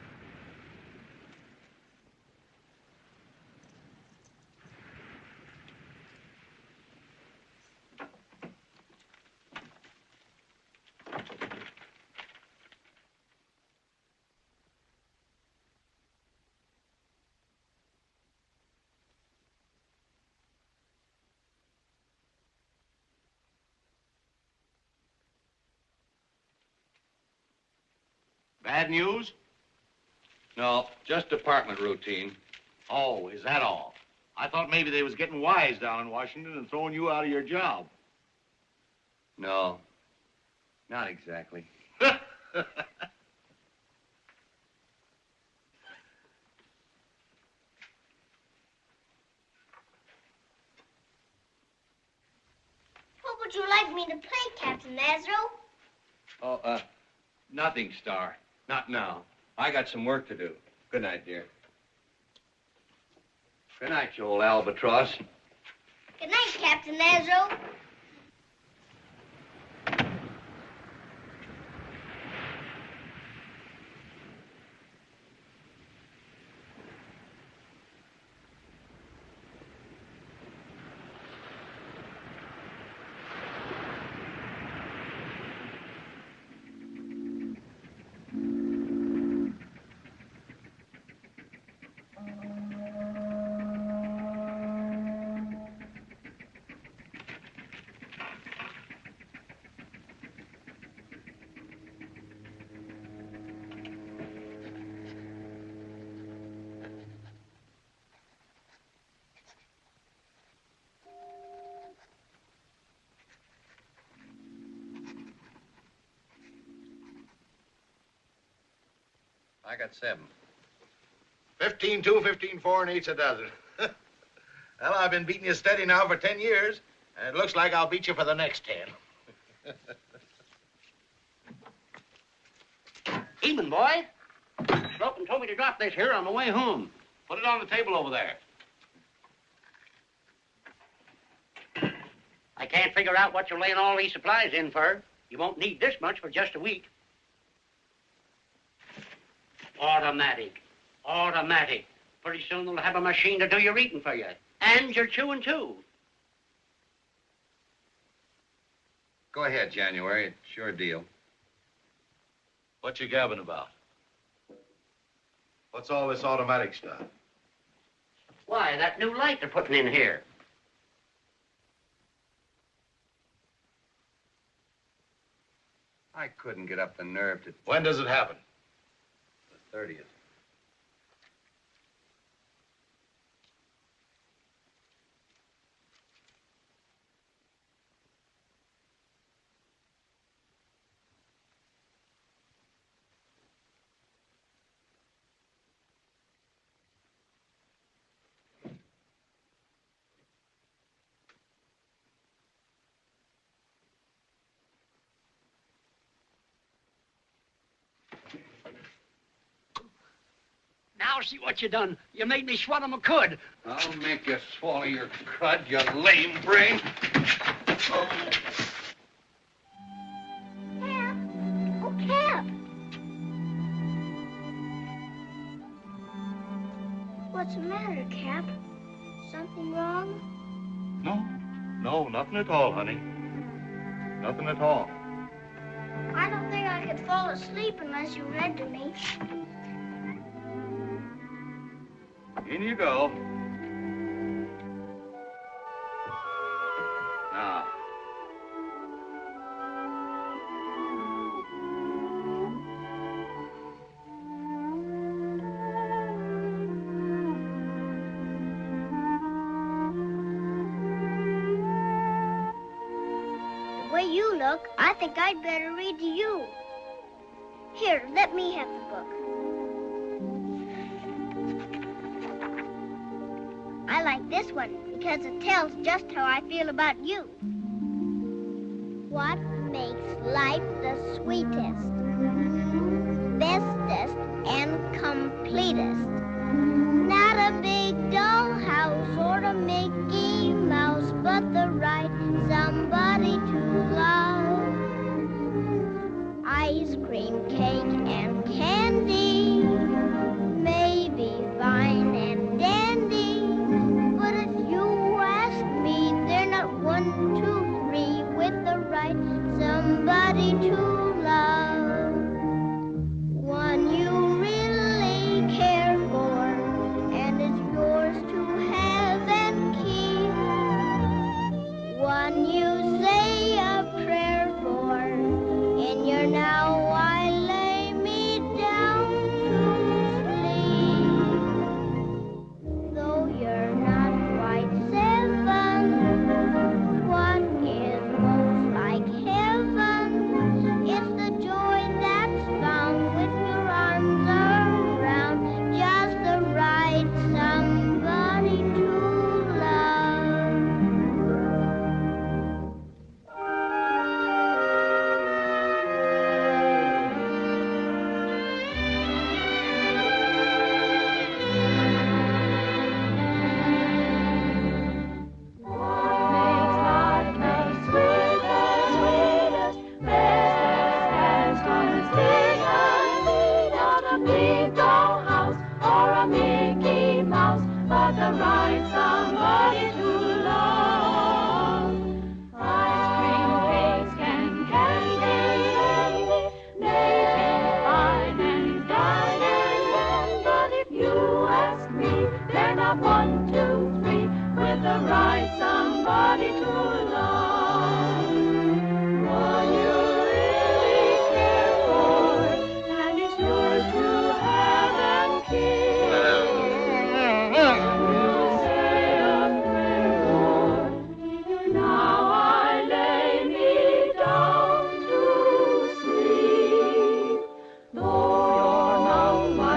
Bad news? No, just department routine. Oh, is that all? I thought maybe they was getting wise down in Washington and throwing you out of your job. No, not exactly. What would you like me to play, Captain Nazaro? Oh, nothing, Star. Not now. I got some work to do. Good night, dear. Good night, you old albatross. Good night, Captain Nazaro. I got 7. 15-2, 15-4, and 8's a dozen. Well, I've been beating you steady now for 10 years, and it looks like I'll beat you for the next 10. Evening, boy. Slocum told me to drop this here on the way home. Put it on the table over there. I can't figure out what you're laying all these supplies in for. You won't need this much for just a week. Automatic. Automatic. Pretty soon they'll have a machine to do your eating for you. And your chewing, too. Go ahead, January. It's your deal. What you gabbing about? What's all this automatic stuff? Why, that new light they're putting in here. I couldn't get up the nerve to... When does it happen? The 30th. Now see what you done. You made me swallow my cud. I'll make you swallow your crud, you lame brain. Cap! Oh, Cap! What's the matter, Cap? Something wrong? No, nothing at all, honey. Nothing at all. I don't think I could fall asleep unless you read to me. In you go. Now. The way you look, I think I'd better read to you. Here, let me have the book. I like this one because it tells just how I feel about you. What makes life the sweetest, bestest, and completest? Not a big dollhouse or a Mickey Mouse, but the right somebody to love. Ice cream, cake, and candy, maybe vine and dandy. But if you ask me, they're not 1, 2, 3 with the right somebody to love. One you really care for, and it's yours to have and keep. One you say a prayer for, and you're now I lay me down to sleep. Though you're not quite 7, what is most like heaven? It's the joy that's found with your arms around just the right somebody to love. Though you're now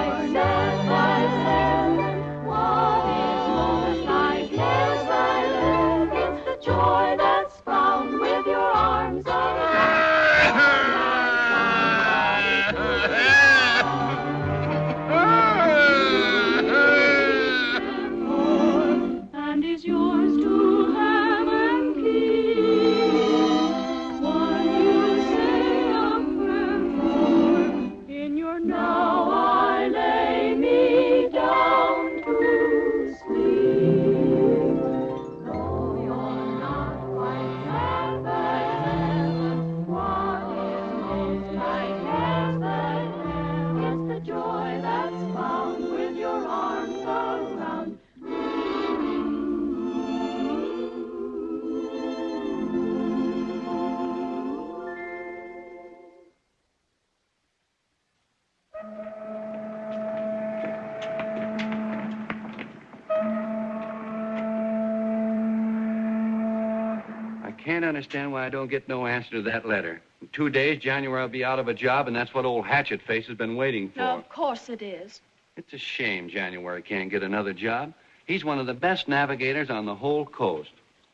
can't understand why I don't get no answer to that letter. In 2 days, January will be out of a job, and that's what old Hatchet Face has been waiting for. No, of course it is. It's a shame January can't get another job. He's one of the best navigators on the whole coast.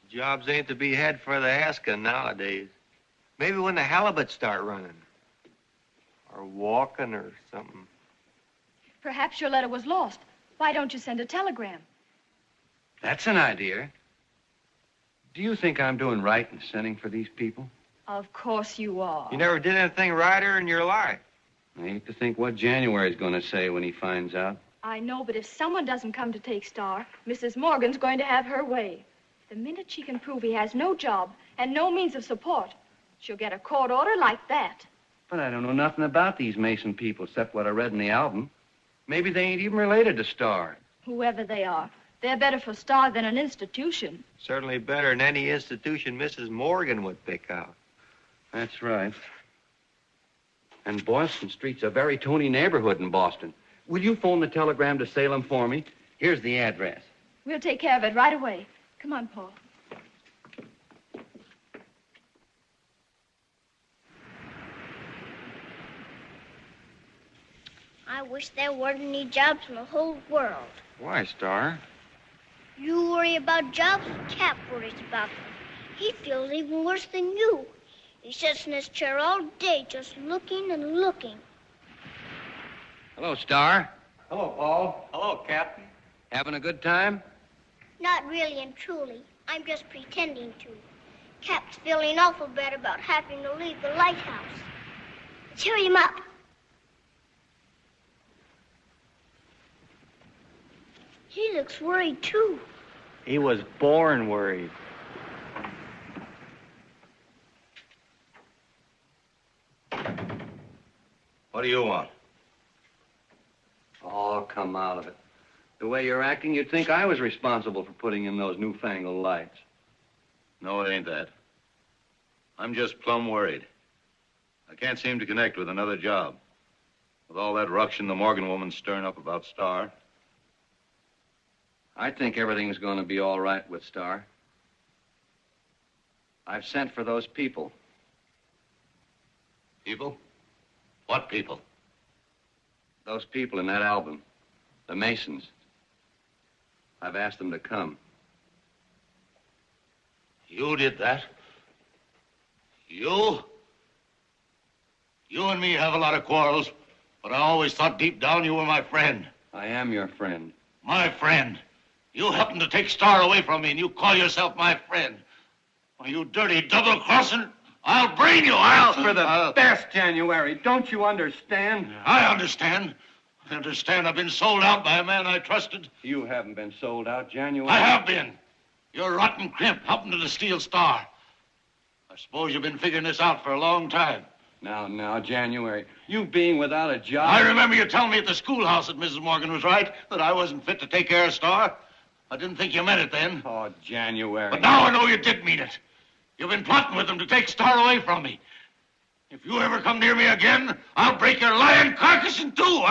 Jobs ain't to be had for the asking nowadays. Maybe when the halibuts start running. Or walking or something. Perhaps your letter was lost. Why don't you send a telegram? That's an idea. Do you think I'm doing right in sending for these people? Of course you are. You never did anything righter in your life. I hate to think what January's going to say when he finds out. I know, but if someone doesn't come to take Star, Mrs. Morgan's going to have her way. The minute she can prove he has no job and no means of support, she'll get a court order like that. But I don't know nothing about these Mason people except what I read in the album. Maybe they ain't even related to Star. Whoever they are, they're better for Star than an institution. Certainly better than any institution Mrs. Morgan would pick out. That's right. And Boylston Street's a very Tony neighborhood in Boston. Will you phone the telegram to Salem for me? Here's the address. We'll take care of it right away. Come on, Paul. I wish there weren't any jobs in the whole world. Why, Star? You worry about jobs, Cap worries about them. He feels even worse than you. He sits in his chair all day just looking and looking. Hello, Star. Hello, Paul. Hello, Captain. Having a good time? Not really and truly. I'm just pretending to. Cap's feeling awful bad about having to leave the lighthouse. Cheer him up. He looks worried, too. He was born worried. What do you want? Oh, come out of it. The way you're acting, you'd think I was responsible for putting in those newfangled lights. No, it ain't that. I'm just plumb worried. I can't seem to connect with another job. With all that ruction the Morgan woman's stirring up about Star. I think everything's going to be all right with Star. I've sent for those people. People? What people? Those people in that album. The Masons. I've asked them to come. You did that? You? You and me have a lot of quarrels, but I always thought deep down you were my friend. I am your friend. My friend? You happened to take Star away from me, and you call yourself my friend. Why, you dirty double-crossing, I'll brain you. For the best, January. Don't you understand? I understand. I understand I've been sold out by a man I trusted. You haven't been sold out, January. I have been. You're rotten crimp helping to steal Star. I suppose you've been figuring this out for a long time. Now, January. You being without a job. I remember you telling me at the schoolhouse that Mrs. Morgan was right, that I wasn't fit to take care of Star. I didn't think you meant it then. Oh, January. But now I know you did mean it. You've been plotting with them to take Star away from me. If you ever come near me again, I'll break your lying carcass in two.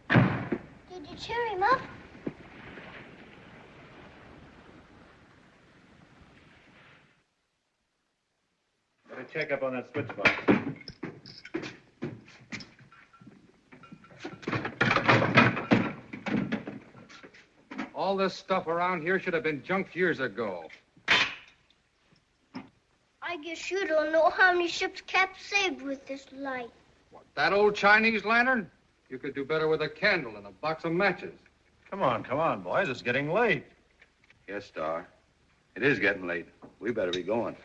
Did you cheer him up? Got a checkup on that switch box. All this stuff around here should have been junked years ago. I guess you don't know how many ships Cap saved with this light. That old Chinese lantern? You could do better with a candle and a box of matches. Come on, boys. It's getting late. Yes, Star. It is getting late. We better be going.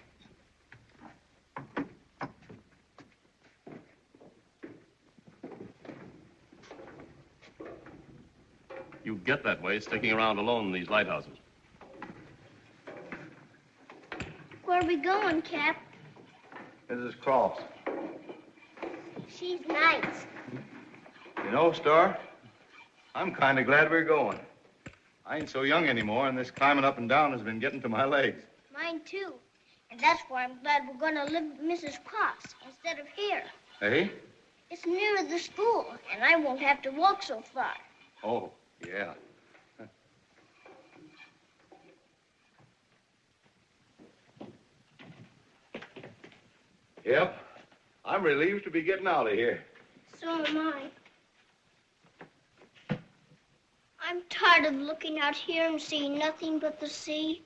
You get that way, sticking around alone in these lighthouses. Where are we going, Cap? Mrs. Cross. She's nice. You know, Star, I'm kind of glad we're going. I ain't so young anymore, and this climbing up and down has been getting to my legs. Mine, too. And that's why I'm glad we're going to live with Mrs. Cross instead of here. Hey? It's near the school, and I won't have to walk so far. Oh, yeah. Yep. I'm relieved to be getting out of here. So am I. I'm tired of looking out here and seeing nothing but the sea.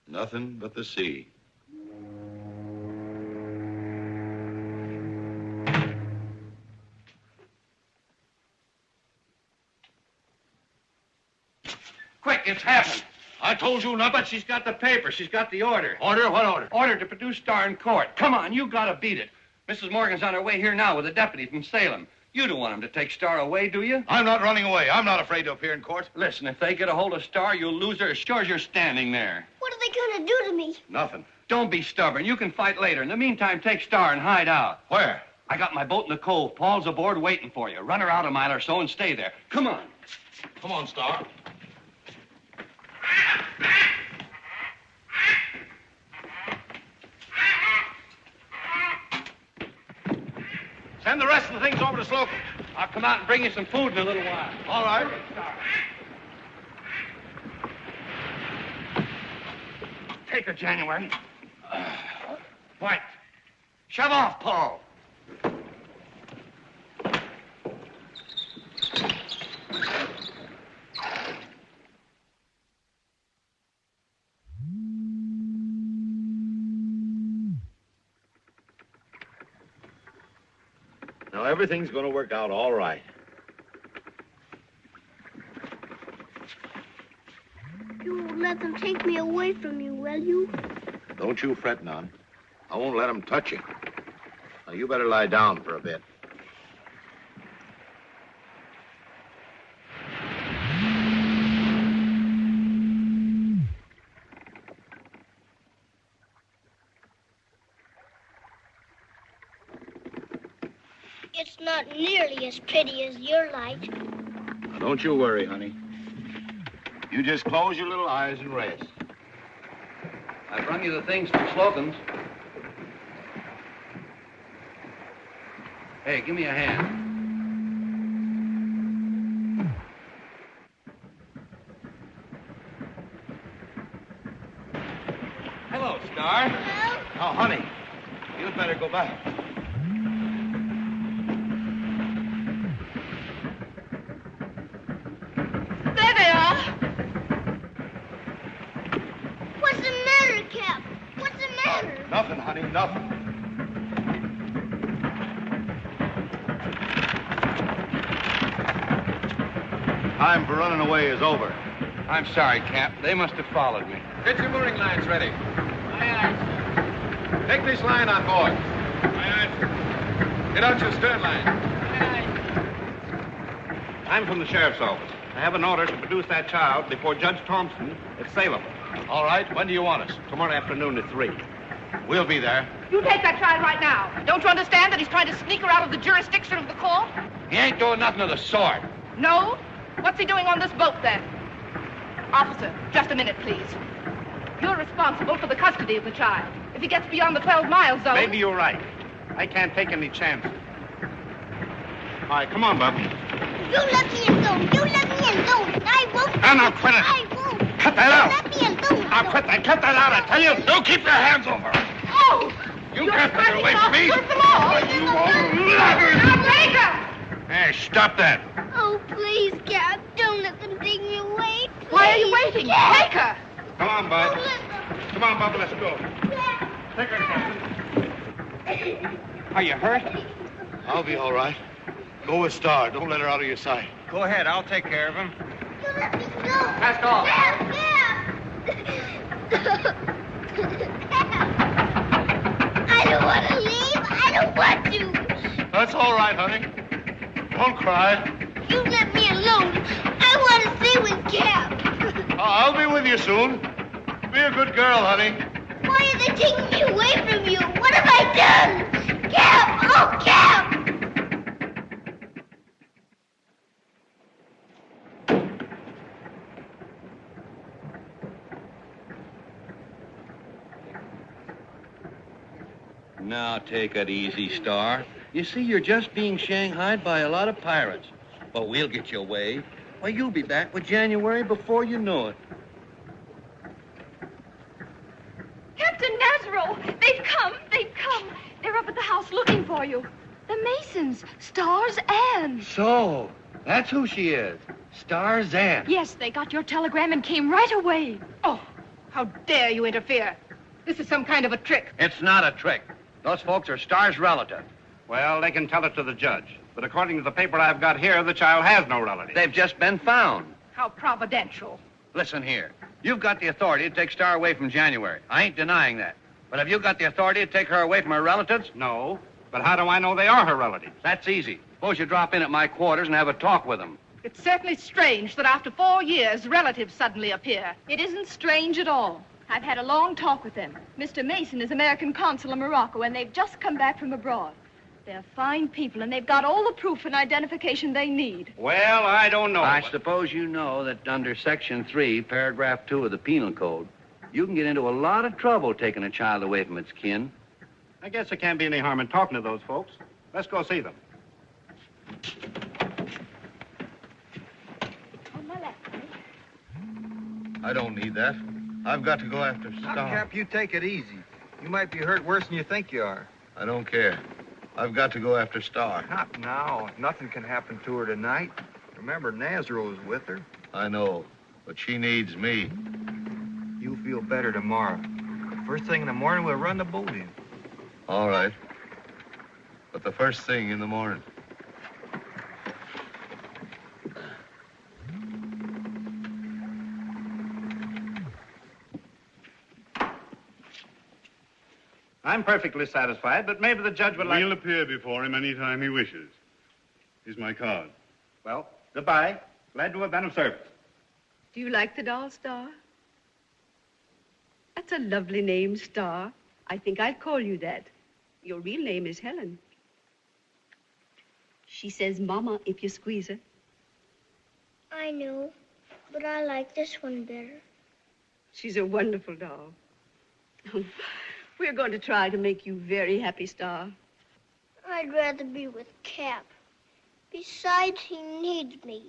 Nothing but the sea. Quick, it's happened. I told you not. But she's got the paper. She's got the order. Order? What order? Order to produce Star in court. Come on, you gotta beat it. Mrs. Morgan's on her way here now with a deputy from Salem. You don't want him to take Star away, do you? I'm not running away. I'm not afraid to appear in court. Listen, if they get a hold of Star, you'll lose her as sure as you're standing there. What are they going to do to me? Nothing. Don't be stubborn. You can fight later. In the meantime, take Star and hide out. Where? I got my boat in the cove. Paul's aboard waiting for you. Run her out a mile or so and stay there. Come on. Come on, Star. Send the rest of the things over to Slocum. I'll come out and bring you some food in a little while. All right. Take her, January. White. Shove off, Paul. Now, everything's going to work out all right. You won't let them take me away from you, will you? Don't you fret none. I won't let them touch you. Now, you better lie down for a bit. It's not nearly as pretty as your light. Now, don't you worry, honey. You just close your little eyes and rest. I brung you the things from Slocum's. Hey, give me a hand. Hello, Star. Hello? Oh, honey, you'd better go back. There they are. What's the matter, Cap? What's the matter? Nothing, honey, nothing. Time for running away is over. I'm sorry, Cap. They must have followed me. Get your mooring lines ready. Aye, aye. Take this line on board. Get out your stern line. I'm from the sheriff's office. I have an order to produce that child before Judge Thompson at Salem. All right, when do you want us? Tomorrow afternoon at 3. We'll be there. You take that child right now. Don't you understand that he's trying to sneak her out of the jurisdiction of the court? He ain't doing nothing of the sort. No? What's he doing on this boat, then? Officer, just a minute, please. You're responsible for the custody of the child. If he gets beyond the 12-mile zone... Maybe you're right. I can't take any chances. All right, come on, Bub. You let me alone. You let me alone. I won't. No, no, quit it. I won't. Cut that out. Let me alone. I'll quit that. Cut that out, I tell you. You keep your hands over her. Oh! You can't get her away from me. Put them all. You won't let her. Now, take her! Hey, stop that. Oh, please, Cap. Don't let them take me away. Please. Why are you waiting? Cap. Take her! Come on, Bub. Don't let them. Come on, Bub, let's go. Cap. Take her, Captain. Are you hurt? I'll be all right. Go with Star. Don't let her out of your sight. Go ahead. I'll take care of him. You let me go. Cast off. Cap. Cap. I don't want to leave. I don't want to. That's all right, honey. Don't cry. You let me alone. I want to stay with Cap. I'll be with you soon. Be a good girl, honey. Why are they taking me away from you? What have I done? Cap! Oh, Cap! Now, take it easy, Star. You see, you're just being shanghaied by a lot of pirates. But we'll get you away. Why, you'll be back with January before you know it. Captain Nazaro! They've come! They've come! They're up at the house looking for you. The Masons, Star's Anne. So, that's who she is. Star's Anne. Yes, they got your telegram and came right away. Oh, how dare you interfere? This is some kind of a trick. It's not a trick. Those folks are Star's relative. Well, they can tell it to the judge. But according to the paper I've got here, the child has no relative. They've just been found. How providential. Listen here. You've got the authority to take Star away from January. I ain't denying that. But have you got the authority to take her away from her relatives? No. But how do I know they are her relatives? That's easy. Suppose you drop in at my quarters and have a talk with them. It's certainly strange that after 4 years, relatives suddenly appear. It isn't strange at all. I've had a long talk with them. Mr. Mason is American consul in Morocco, and they've just come back from abroad. They're fine people, and they've got all the proof and identification they need. Well, I don't know. I suppose you know that under Section 3, Paragraph 2 of the Penal Code, you can get into a lot of trouble taking a child away from its kin. I guess there can't be any harm in talking to those folks. Let's go see them. On my left, right? I don't need that. I've got to go after Now, Star. Cap, you take it easy. You might be hurt worse than you think you are. I don't care. I've got to go after Star. Not now. Nothing can happen to her tonight. Remember, Nazaro is with her. I know, but she needs me. You'll feel better tomorrow. First thing in the morning, we'll run the boat in. All right. But the first thing in the morning. I'm perfectly satisfied, but maybe the judge would like... We'll appear before him any time he wishes. Here's my card. Well, goodbye. Glad to have been of service. Do you like the doll, Star? That's a lovely name, Star. I think I'll call you that. Your real name is Helen. She says Mama if you squeeze her. I know, but I like this one better. She's a wonderful doll. We're going to try to make you very happy, Star. I'd rather be with Cap. Besides, he needs me.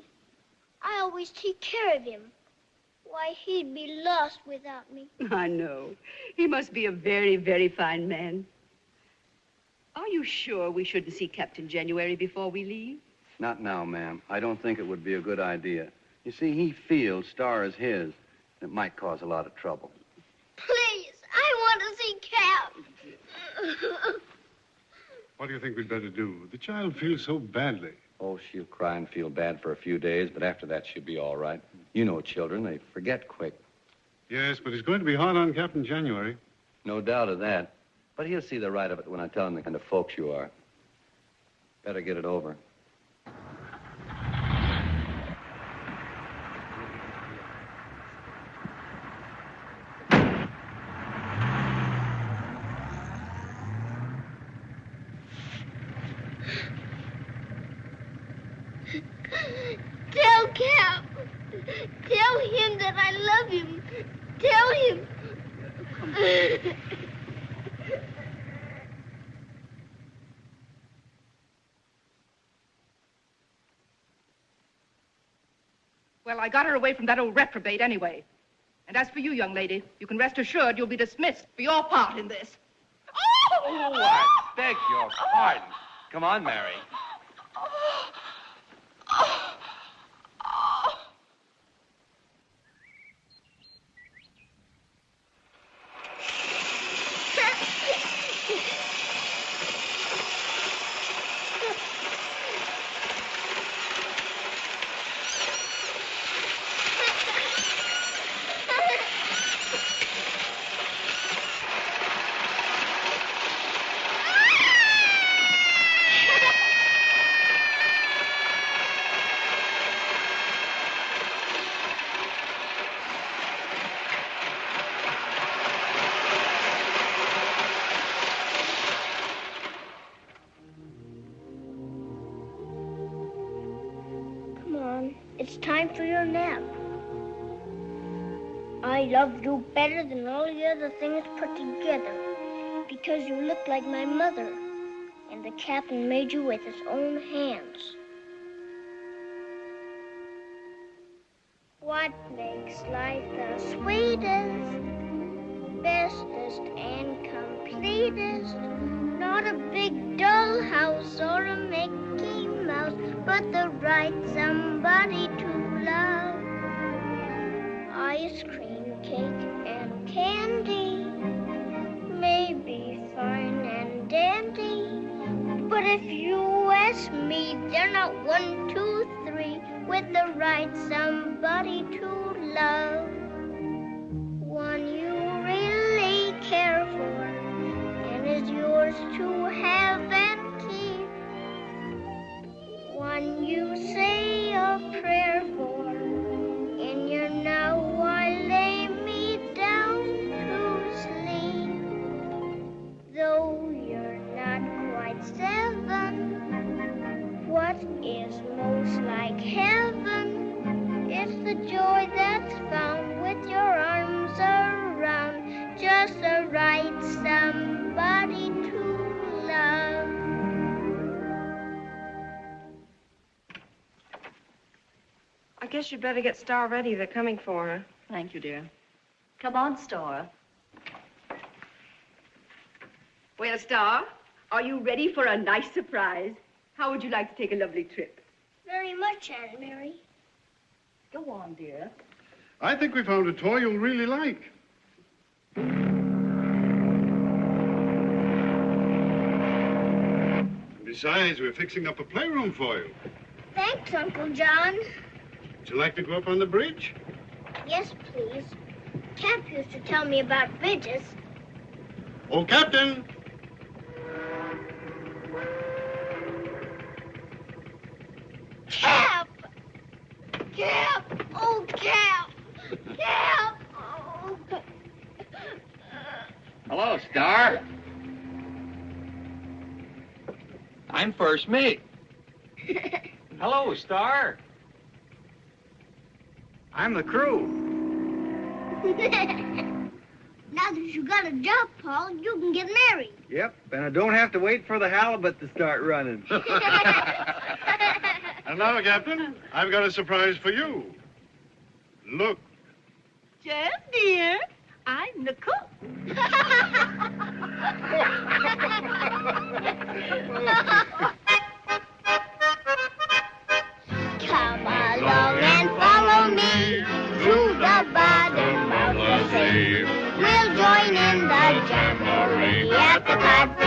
I always take care of him. Why, he'd be lost without me. I know. He must be a very, very fine man. Are you sure we shouldn't see Captain January before we leave? Not now, ma'am. I don't think it would be a good idea. You see, he feels Star is his. It might cause a lot of trouble. Please, I want to see Cap. What do you think we'd better do? The child feels so badly. Oh, she'll cry and feel bad for a few days, but after that she'll be all right. You know children, they forget quick. Yes, but it's going to be hard on Captain January. No doubt of that. But he'll see the right of it when I tell him the kind of folks you are. Better get it over. Tell Cap. Tell him that I love him. Tell him. Well, I got her away from that old reprobate anyway. And as for you, young lady, you can rest assured you'll be dismissed for your part in this. Oh, I beg your pardon. Come on, Mary. It's time for your nap. I love you better than all the other things put together Because you look like my mother, and the captain made you with his own hands. What makes life the sweetest, bestest, and completest? Not a big doll house or a Mickey Mouse, but the right somebody to love. Ice cream, cake, and candy may be fine and dandy, but if you ask me, they're not 1, 2, 3 with the right somebody to love. One you really care for and is yours to have and keep. One you say a prayer for in your now I lay me down to sleep. Though you're not quite 7, what is most like heaven? It's the joy that's found with your arms around just the right somebody to love. I guess you'd better get Star ready. They're coming for her. Thank you, dear. Come on, Star. Well, Star, are you ready for a nice surprise? How would you like to take a lovely trip? Very much, Aunt Mary. Go on, dear. I think we found a toy you'll really like. Besides, we're fixing up a playroom for you. Thanks, Uncle John. Would you like to go up on the bridge? Yes, please. Cap used to tell me about bridges. Oh, Captain! Cap! Cap! Oh, Cap! Cap! Oh. Hello, Star. I'm first mate. Hello, Star. I'm the crew. Now that you got a job, Paul, you can get married. Yep, and I don't have to wait for the halibut to start running. And now, Captain, I've got a surprise for you. Look. Jeff, dear, I'm the cook. Come along and follow me to the bottom of the sea. We'll join in the jamboree at the cod